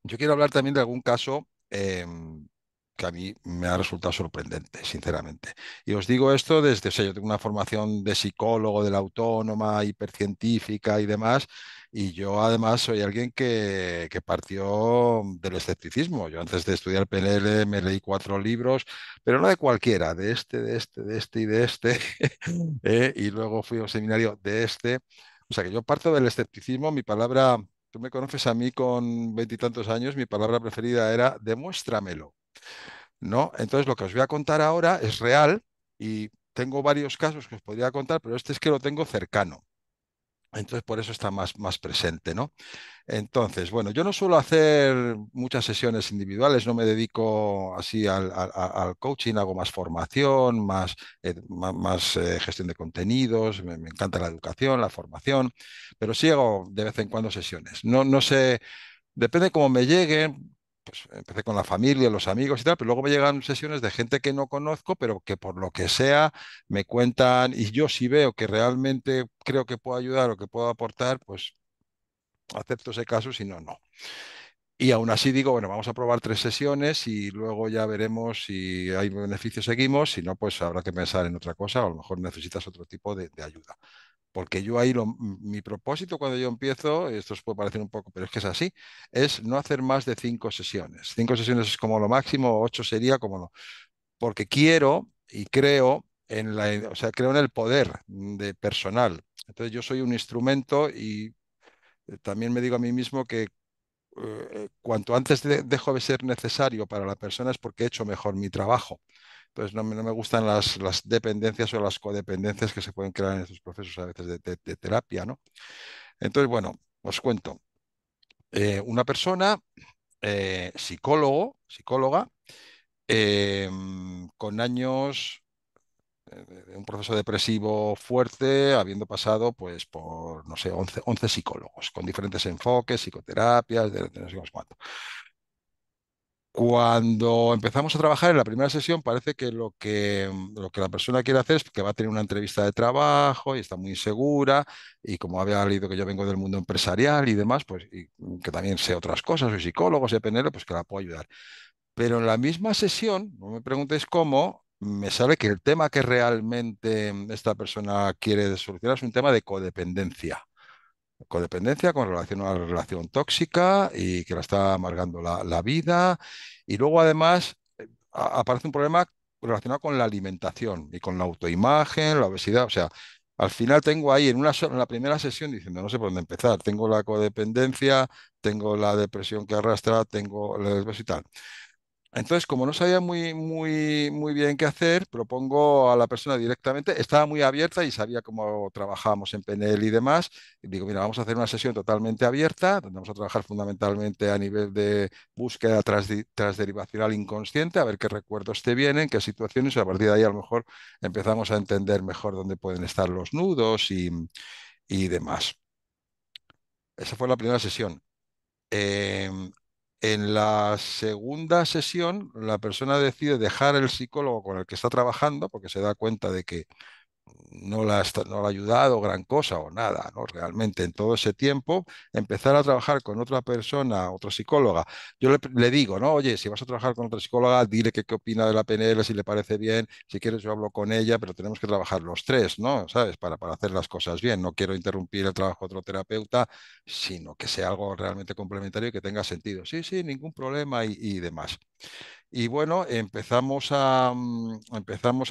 yo quiero hablar también de algún caso que a mí me ha resultado sorprendente, sinceramente. Y os digo esto desde, o sea, yo tengo una formación de psicólogo de la autónoma, hipercientífica y demás, y yo además soy alguien que partió del escepticismo. Yo antes de estudiar PNL me leí 4 libros, pero no de cualquiera, de este y de este, y luego fui a un seminario de este. O sea que yo parto del escepticismo, mi palabra... Tú me conoces a mí con veintitantos años, mi palabra preferida era demuéstramelo, ¿no? Entonces lo que os voy a contar ahora es real y tengo varios casos que os podría contar, pero este es que lo tengo cercano. Entonces, por eso está más presente, ¿no? Entonces, bueno, yo no suelo hacer muchas sesiones individuales, no me dedico así al coaching, hago más formación, más gestión de contenidos, me encanta la educación, la formación, pero sí hago de vez en cuando sesiones. No sé, depende cómo me lleguen. Pues empecé con la familia, los amigos y tal, pero luego me llegan sesiones de gente que no conozco, pero que por lo que sea me cuentan y yo si veo que realmente creo que puedo ayudar o que puedo aportar, pues acepto ese caso, si no, no. Y aún así digo, bueno, vamos a probar 3 sesiones y luego ya veremos si hay beneficios, seguimos, si no, pues habrá que pensar en otra cosa o a lo mejor necesitas otro tipo de ayuda. Porque yo ahí, mi propósito cuando yo empiezo, esto os puede parecer un poco, pero es que es así, es no hacer más de 5 sesiones. 5 sesiones es como lo máximo, 8 sería como lo... Porque quiero y creo en o sea, creo en el poder de personal. Entonces yo soy un instrumento y también me digo a mí mismo que cuanto antes dejo de ser necesario para la persona es porque he hecho mejor mi trabajo. Entonces no me gustan las dependencias o las codependencias que se pueden crear en estos procesos a veces de terapia, ¿no? Entonces, bueno, os cuento. Una persona, psicóloga, eh, con años de un proceso depresivo fuerte, habiendo pasado pues por, no sé, 11 psicólogos, con diferentes enfoques, psicoterapias, de no sé cuánto. Cuando empezamos a trabajar en la primera sesión, parece que lo que la persona quiere hacer es que va a tener una entrevista de trabajo y está muy segura. Y como había leído que yo vengo del mundo empresarial y demás, pues y que también sé otras cosas, soy psicólogo, sé PNL, pues que la puedo ayudar. Pero en la misma sesión, no me preguntéis cómo, me sale que el tema que realmente esta persona quiere solucionar es un tema de codependencia. Codependencia con relación a una relación tóxica y que la está amargando la vida. Y luego además aparece un problema relacionado con la alimentación y con la autoimagen, la obesidad. O sea, al final tengo ahí en la primera sesión diciendo, no sé por dónde empezar. Tengo la codependencia, tengo la depresión que arrastra, tengo la depresión y tal. Entonces, como no sabía muy bien qué hacer, propongo a la persona directamente, estaba muy abierta y sabía cómo trabajábamos en PNL y demás. Y digo, mira, vamos a hacer una sesión totalmente abierta, donde vamos a trabajar fundamentalmente a nivel de búsqueda transderivacional inconsciente, a ver qué recuerdos te vienen, qué situaciones, y a partir de ahí a lo mejor empezamos a entender mejor dónde pueden estar los nudos y demás. Esa fue la primera sesión. Em, en la segunda sesión, la persona decide dejar el psicólogo con el que está trabajando porque se da cuenta de que no la ha ayudado gran cosa o nada, ¿no? Realmente en todo ese tiempo, empezar a trabajar con otra persona, otra psicóloga. Yo le digo, ¿no? Oye, si vas a trabajar con otra psicóloga, dile qué opina de la PNL, si le parece bien, si quieres yo hablo con ella, pero tenemos que trabajar los tres, ¿no? ¿Sabes? Para hacer las cosas bien. No quiero interrumpir el trabajo de otro terapeuta, sino que sea algo realmente complementario y que tenga sentido. Sí, sí, ningún problema y demás. Y bueno, empezamos a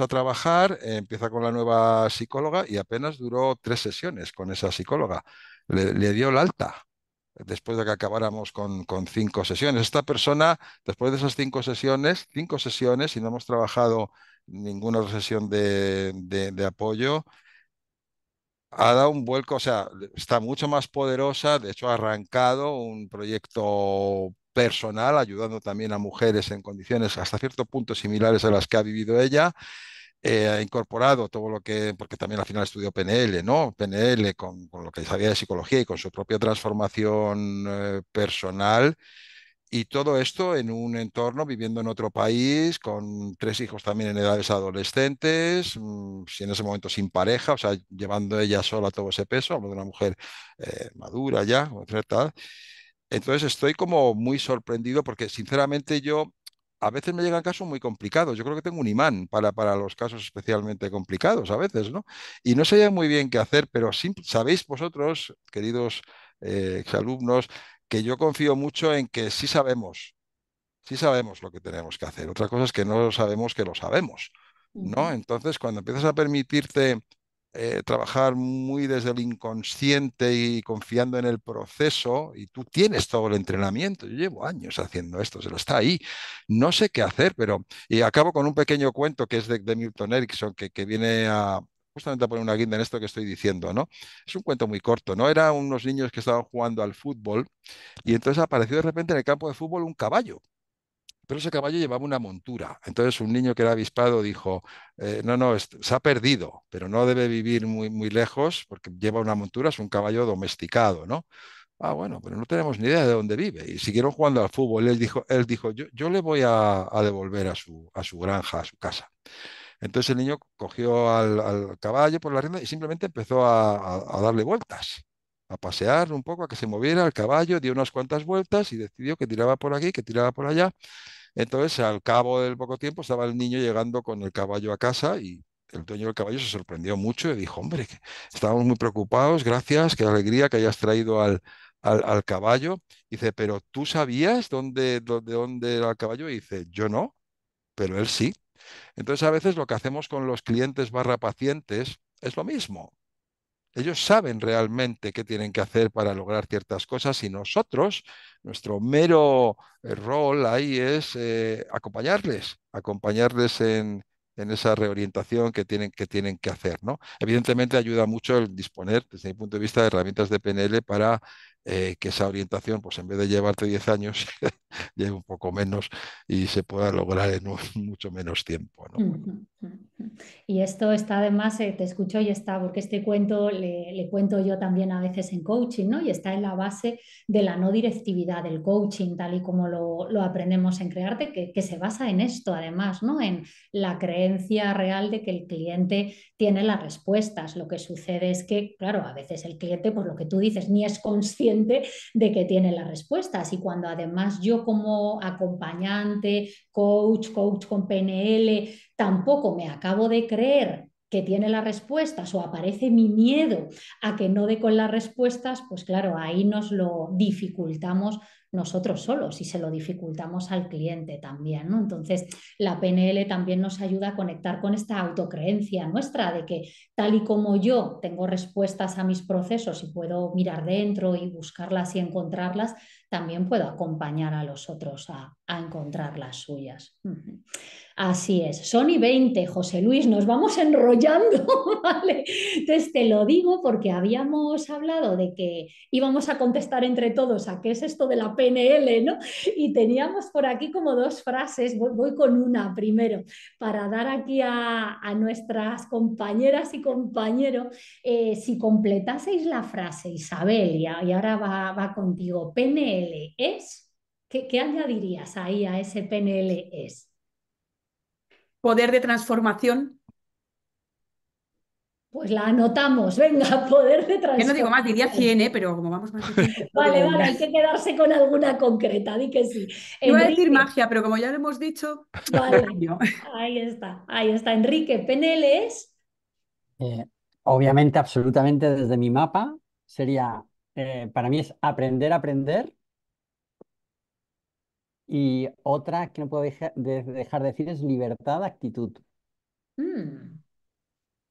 trabajar, empieza con la nueva psicóloga y apenas duró 3 sesiones con esa psicóloga. Le dio el alta después de que acabáramos con 5 sesiones. Esta persona, después de esas 5 sesiones, y no hemos trabajado ninguna otra sesión de apoyo, ha dado un vuelco, o sea, está mucho más poderosa, de hecho ha arrancado un proyecto personal, ayudando también a mujeres en condiciones hasta cierto punto similares a las que ha vivido ella. Ha incorporado todo lo que, porque también al final estudió PNL, ¿no? PNL con lo que sabía de psicología y con su propia transformación personal, y todo esto en un entorno, viviendo en otro país, con 3 hijos también en edades adolescentes, si en ese momento sin pareja, o sea, llevando ella sola todo ese peso, hablo de una mujer madura ya, con cierta edad. Entonces estoy como muy sorprendido porque sinceramente yo a veces me llegan casos muy complicados. Yo creo que tengo un imán para los casos especialmente complicados a veces, ¿no? Y no sé ya muy bien qué hacer, pero sabéis vosotros, queridos exalumnos, que yo confío mucho en que sí sabemos lo que tenemos que hacer. Otra cosa es que no sabemos que lo sabemos, ¿no? Ujú. Entonces, cuando empiezas a permitirte trabajar muy desde el inconsciente y confiando en el proceso, y tú tienes todo el entrenamiento. Yo llevo años haciendo esto, se lo está ahí. No sé qué hacer, pero... Y acabo con un pequeño cuento que es de Milton Erickson, que viene a justamente a poner una guinda en esto que estoy diciendo, ¿no? Es un cuento muy corto, ¿no? Eran unos niños que estaban jugando al fútbol y entonces apareció de repente en el campo de fútbol un caballo. Pero ese caballo llevaba una montura. Entonces un niño que era avispado dijo, no, no, se ha perdido, pero no debe vivir muy, muy lejos porque lleva una montura, es un caballo domesticado, ¿no? Ah, bueno, pero no tenemos ni idea de dónde vive. Y siguieron jugando al fútbol. Él dijo, yo le voy a devolver a su granja, a su casa. Entonces el niño cogió al caballo por la rienda y simplemente empezó a darle vueltas, a pasear un poco, a que se moviera el caballo, dio unas cuantas vueltas y decidió que tiraba por aquí, que tiraba por allá. Entonces, al cabo del poco tiempo, estaba el niño llegando con el caballo a casa y el dueño del caballo se sorprendió mucho y dijo, hombre, que estábamos muy preocupados, gracias, qué alegría que hayas traído al caballo. Dice, pero ¿tú sabías dónde era el caballo? Y dice, yo no, pero él sí. Entonces, a veces lo que hacemos con los clientes barra pacientes es lo mismo. Ellos saben realmente qué tienen que hacer para lograr ciertas cosas y nosotros, nuestro mero rol ahí es acompañarles en esa reorientación que tienen que hacer, ¿no? Evidentemente ayuda mucho el disponer, desde mi punto de vista, de herramientas de PNL para que esa orientación, pues en vez de llevarte 10 años, lleve un poco menos y se pueda lograr en mucho menos tiempo, ¿no? Ujú, ujú. Y esto está además, te escucho y está, porque este cuento le cuento yo también a veces en coaching, ¿no? Y está en la base de la no directividad del coaching, tal y como lo aprendemos en Crearte, que se basa en esto además, ¿no? En la creencia real de que el cliente tiene las respuestas. Lo que sucede es que, claro, a veces el cliente, pues lo que tú dices, ni es consciente de que tiene las respuestas. Y cuando además yo como acompañante, coach con PNL, tampoco me acabo de creer que tiene las respuestas o aparece mi miedo a que no dé con las respuestas, pues claro, ahí nos lo dificultamos nosotros solos y se lo dificultamos al cliente también, ¿no? Entonces, la PNL también nos ayuda a conectar con esta autocreencia nuestra de que tal y como yo tengo respuestas a mis procesos y puedo mirar dentro y buscarlas y encontrarlas, también puedo acompañar a los otros a encontrar las suyas. Así es, son y 20, José Luis, nos vamos enrollando, ¿vale? Entonces te lo digo porque habíamos hablado de que íbamos a contestar entre todos a qué es esto de la PNL, ¿no? Y teníamos por aquí como dos frases, voy con una primero, para dar aquí a nuestras compañeras y compañeros, si completaseis la frase, Isabel, y ahora va contigo, PNL es, ¿qué añadirías ahí a ese PNL es? Poder de transformación. Pues la anotamos, venga, poder de Ya no digo más, diría transformación. 100, pero como vamos más de tiempo, no Vale, digo vale, hay más. que quedarse con alguna concreta, di que sí. Iba a decir Enrique, magia, pero como ya lo hemos dicho, me vale, pillo. ahí está. Enrique, PNL es, Eh, Obviamente, absolutamente desde mi mapa, sería, para mí es aprender a aprender. Y otra que no puedo dejar de decir es libertad de actitud. mm,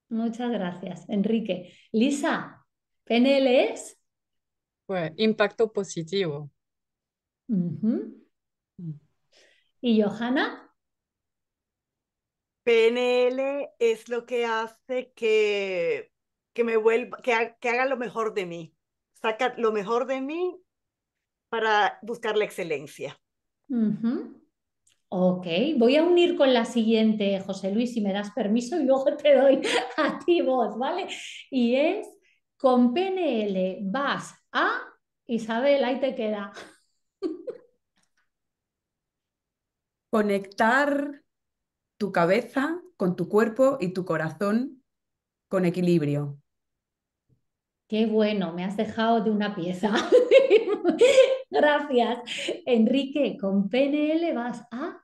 muchas gracias, Enrique. Lisa, PNL es, Pues impacto positivo. ujú. Y Johanna, PNL es lo que hace que me vuelva, que haga lo mejor de mí. Saca lo mejor de mí para buscar la excelencia. ujú. Ok, voy a unir con la siguiente, José Luis, si me das permiso, y luego te doy a ti voz, ¿vale? Y es, con PNL vas a, Isabel, ahí te queda. Conectar tu cabeza con tu cuerpo y tu corazón con equilibrio. Qué bueno, me has dejado de una pieza. Gracias. Enrique, con PNL vas a...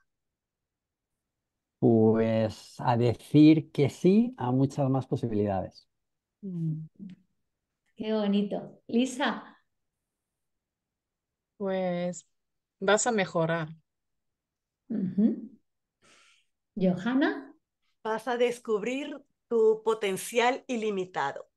Pues a decir que sí a muchas más posibilidades. Mm, qué bonito. Lisa, Pues vas a mejorar. ujú. Johanna. Vas a descubrir tu potencial ilimitado.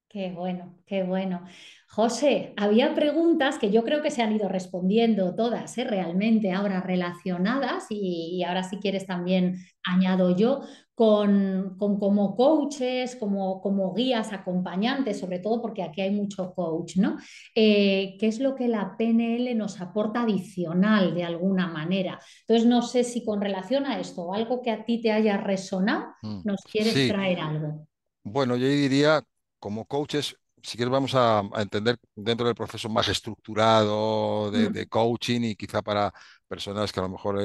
Qué bueno, qué bueno. José, había preguntas que yo creo que se han ido respondiendo todas, realmente ahora relacionadas y ahora si quieres también añado yo con como coaches, como guías, acompañantes, sobre todo porque aquí hay mucho coach, ¿no? ¿Qué es lo que la PNL nos aporta adicional de alguna manera? Entonces, no sé si con relación a esto o algo que a ti te haya resonado, nos quieres Sí, traer algo. bueno, yo diría, como coaches, si quieres vamos a entender dentro del proceso más estructurado de Mm, coaching y quizá para personas que a lo mejor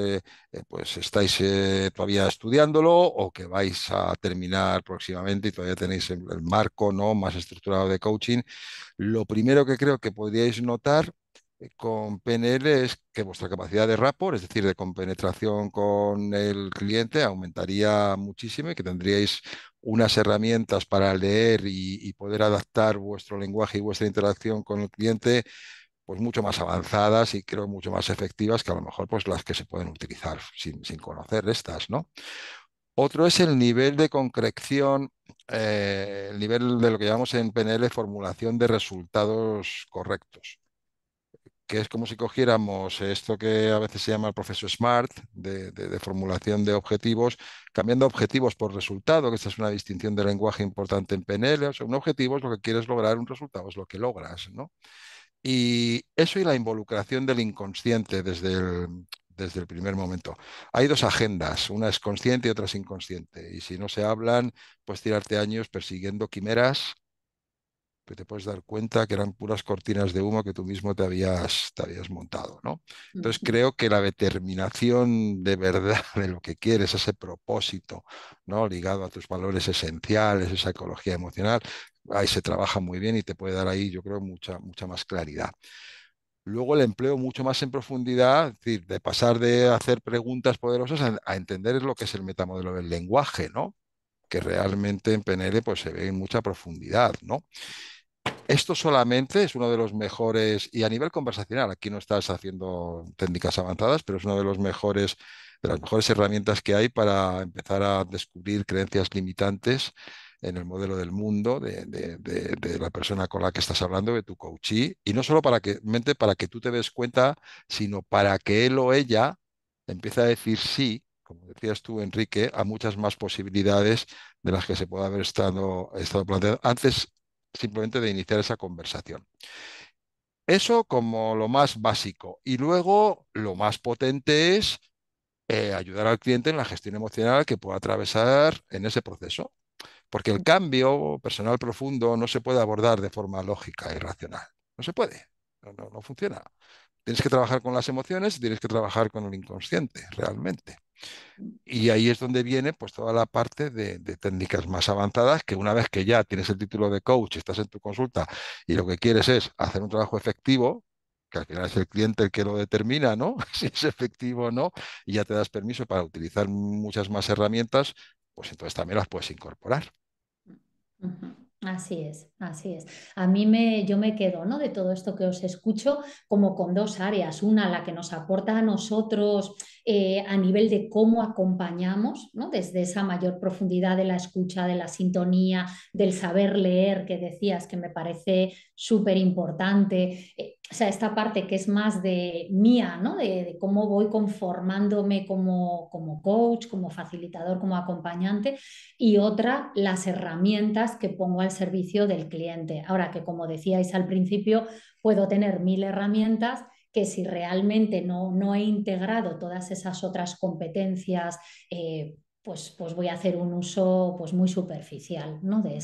pues estáis todavía estudiándolo o que vais a terminar próximamente y todavía tenéis el marco, ¿no?, más estructurado de coaching. Lo primero que creo que podríais notar con PNL es que vuestra capacidad de rapport, es decir, de compenetración con el cliente, aumentaría muchísimo y que tendríais unas herramientas para leer y poder adaptar vuestro lenguaje y vuestra interacción con el cliente pues mucho más avanzadas y creo mucho más efectivas que a lo mejor pues las que se pueden utilizar sin conocer estas, ¿no? Otro es el nivel de concreción, el nivel de lo que llamamos en PNL formulación de resultados correctos, que es como si cogiéramos esto que a veces se llama el proceso SMART de formulación de objetivos, cambiando objetivos por resultado, que esta es una distinción de lenguaje importante en PNL. O sea, un objetivo es lo que quieres lograr, un resultado es lo que logras, ¿no? Y eso y la involucración del inconsciente desde el primer momento. Hay dos agendas, una es consciente y otra es inconsciente. Y si no se hablan, pues tirarte años persiguiendo quimeras que te puedes dar cuenta que eran puras cortinas de humo que tú mismo te habías montado, ¿no? Entonces mm, creo que la determinación de verdad de lo que quieres, ese propósito, ¿no?, ligado a tus valores esenciales, esa ecología emocional, ahí se trabaja muy bien y te puede dar ahí, yo creo, mucha más claridad. Luego el empleo mucho más en profundidad, es decir, de pasar de hacer preguntas poderosas a entender lo que es el metamodelo del lenguaje, ¿no?, que realmente en PNL pues se ve en mucha profundidad, ¿no? Esto solamente es uno de los mejores, y a nivel conversacional, aquí no estás haciendo técnicas avanzadas, pero es uno de los mejores, de las mejores herramientas que hay para empezar a descubrir creencias limitantes en el modelo del mundo de la persona con la que estás hablando, de tu coachee, y no solo para que tú te des cuenta, sino para que él o ella empiece a decir sí, como decías tú, Enrique, a muchas más posibilidades de las que se puede haber estado planteando antes simplemente de iniciar esa conversación. Eso como lo más básico. Y luego lo más potente es ayudar al cliente en la gestión emocional que pueda atravesar en ese proceso. Porque el cambio personal profundo no se puede abordar de forma lógica y racional. No se puede. No funciona. Tienes que trabajar con las emociones y tienes que trabajar con el inconsciente, realmente. Y ahí es donde viene pues toda la parte de técnicas más avanzadas que una vez que ya tienes el título de coach, estás en tu consulta y lo que quieres es hacer un trabajo efectivo, que al final es el cliente el que lo determina, ¿no? Si es efectivo o no, y ya te das permiso para utilizar muchas más herramientas, pues entonces también las puedes incorporar. ujú. Así es, así es. Yo me quedo, ¿no?, de todo esto que os escucho como con dos áreas. Una, la que nos aporta a nosotros a nivel de cómo acompañamos, ¿no?, desde esa mayor profundidad de la escucha, de la sintonía, del saber leer que decías, que me parece súper importante. O sea, esta parte que es más de mía, ¿no?, de cómo voy conformándome como coach, como facilitador, como acompañante, y otra, las herramientas que pongo al servicio del cliente. Ahora que, como decíais al principio, puedo tener 1000 herramientas que si realmente no he integrado todas esas otras competencias, pues voy a hacer un uso pues muy superficial, ¿no?, de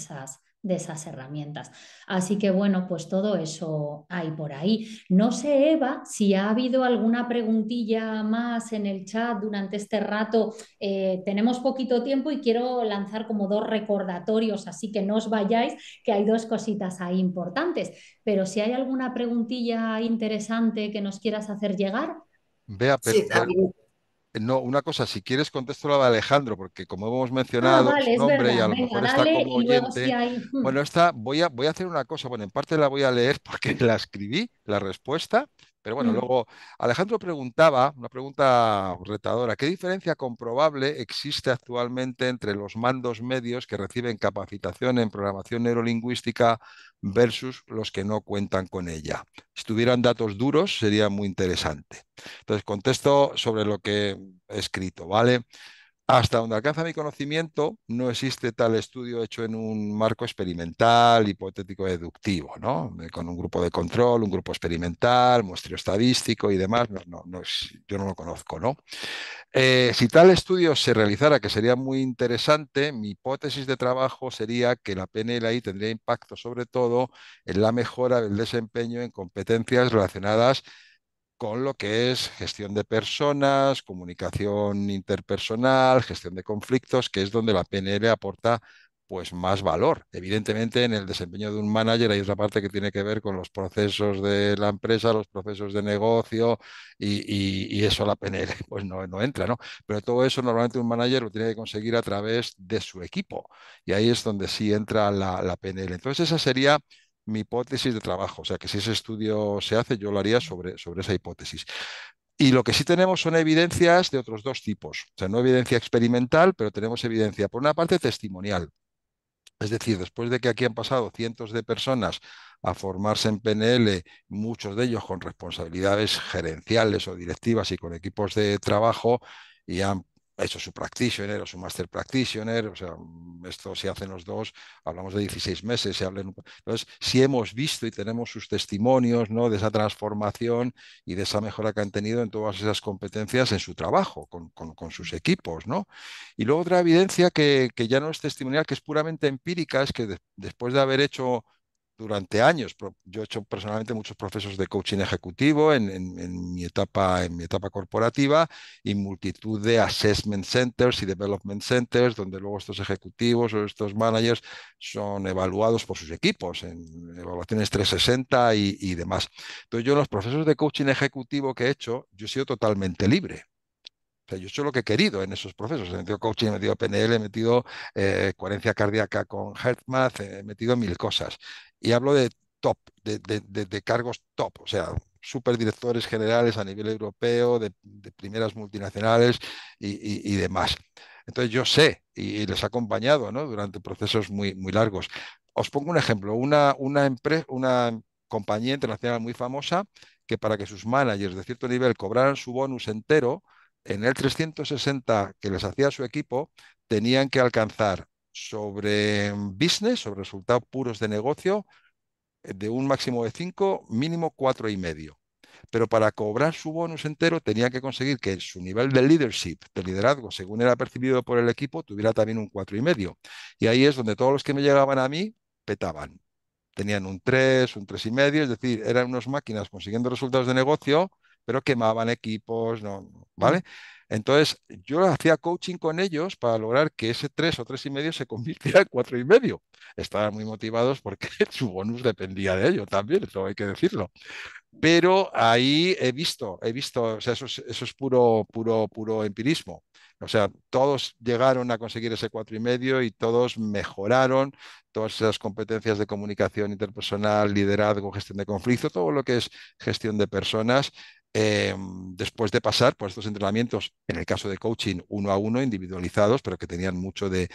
esas herramientas. Así que bueno, pues todo eso hay por ahí. No sé, Eva, si ha habido alguna preguntilla más en el chat durante este rato. Tenemos poquito tiempo y quiero lanzar como dos recordatorios, así que no os vayáis, que hay dos cositas ahí importantes. Pero si hay alguna preguntilla interesante que nos quieras hacer llegar. Vea, Sí, a mí, no, una cosa, si quieres contesto la de Alejandro, porque como hemos Ah, mencionado vale, su es nombre y verdad. a lo Venga, mejor está dale como y luego si oyente, hay... bueno, esta voy a hacer una cosa, bueno, en parte la voy a leer porque la escribí, la respuesta, pero bueno, luego Alejandro preguntaba, una pregunta retadora, ¿qué diferencia comprobable existe actualmente entre los mandos medios que reciben capacitación en programación neurolingüística versus los que no cuentan con ella? Si tuvieran datos duros, sería muy interesante. Entonces, contesto sobre lo que he escrito, ¿vale? Hasta donde alcanza mi conocimiento, no existe tal estudio hecho en un marco experimental, hipotético, deductivo, ¿no? Con un grupo de control, un grupo experimental, muestreo estadístico y demás. Yo no lo conozco, ¿no? Si tal estudio se realizara, que sería muy interesante, mi hipótesis de trabajo sería que la PNL ahí tendría impacto sobre todo en la mejora del desempeño en competencias relacionadas con lo que es gestión de personas, comunicación interpersonal, gestión de conflictos, que es donde la PNL aporta pues más valor. Evidentemente, en el desempeño de un manager hay otra parte que tiene que ver con los procesos de la empresa, los procesos de negocio y eso la PNL pues no entra, ¿no? Pero todo eso normalmente un manager lo tiene que conseguir a través de su equipo y ahí es donde sí entra la PNL. Entonces esa sería mi hipótesis de trabajo. O sea, que si ese estudio se hace, yo lo haría sobre esa hipótesis. Y lo que sí tenemos son evidencias de otros dos tipos. O sea, no evidencia experimental, pero tenemos evidencia, por una parte, testimonial. Es decir, después de que aquí han pasado cientos de personas a formarse en PNL, muchos de ellos con responsabilidades gerenciales o directivas y con equipos de trabajo, y han hecho su practitioner o su master practitioner, o sea, esto si hacen los dos, hablamos de 16 meses, entonces sí hemos visto y tenemos sus testimonios, ¿no? De esa transformación y de esa mejora que han tenido en todas esas competencias en su trabajo, con sus equipos, ¿no? Y luego otra evidencia que ya no es testimonial, que es puramente empírica, es que después de haber hecho durante años, yo he hecho personalmente muchos procesos de coaching ejecutivo en mi etapa corporativa y multitud de assessment centers y development centers, donde luego estos ejecutivos o estos managers son evaluados por sus equipos en evaluaciones 360 y demás. Entonces yo en los procesos de coaching ejecutivo que he hecho, yo he sido totalmente libre. O sea, yo he hecho lo que he querido en esos procesos. He metido coaching, he metido PNL, he metido coherencia cardíaca con HeartMath, he metido mil cosas. Y hablo de top, de cargos top, o sea, superdirectores generales a nivel europeo, de primeras multinacionales y demás. Entonces yo sé y les he acompañado, ¿no? Durante procesos muy largos. Os pongo un ejemplo, una compañía internacional muy famosa que para que sus managers de cierto nivel cobraran su bonus entero, en el 360 que les hacía su equipo, tenían que alcanzar sobre business, sobre resultados puros de negocio, de un máximo de 5, mínimo 4,5. Pero para cobrar su bonus entero tenía que conseguir que su nivel de leadership, de liderazgo, según era percibido por el equipo, tuviera también un 4,5. Y ahí es donde todos los que me llegaban a mí petaban. Tenían un 3, un 3,5, es decir, eran unas máquinas consiguiendo resultados de negocio, pero quemaban equipos, ¿vale? Entonces, yo hacía coaching con ellos para lograr que ese 3 o 3,5 se convirtiera en 4,5. Estaban muy motivados porque su bonus dependía de ello también, eso hay que decirlo. Pero ahí o sea, eso es puro empirismo. O sea, todos llegaron a conseguir ese 4,5 y todos mejoraron todas esas competencias de comunicación interpersonal, liderazgo, gestión de conflicto, todo lo que es gestión de personas, después de pasar por estos entrenamientos, en el caso de coaching, uno a uno, individualizados, pero que tenían mucho de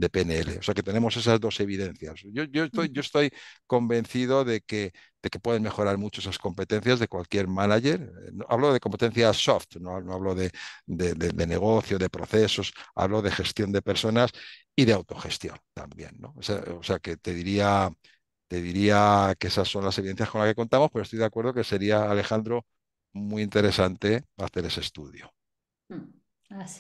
PNL. O sea, que tenemos esas dos evidencias. Yo estoy convencido de que pueden mejorar mucho esas competencias de cualquier manager. Hablo de competencias soft, no hablo de negocio, de procesos, hablo de gestión de personas y de autogestión también, ¿no? O sea que te diría que esas son las evidencias con las que contamos, pero estoy de acuerdo que sería, Alejandro, muy interesante hacer ese estudio. Así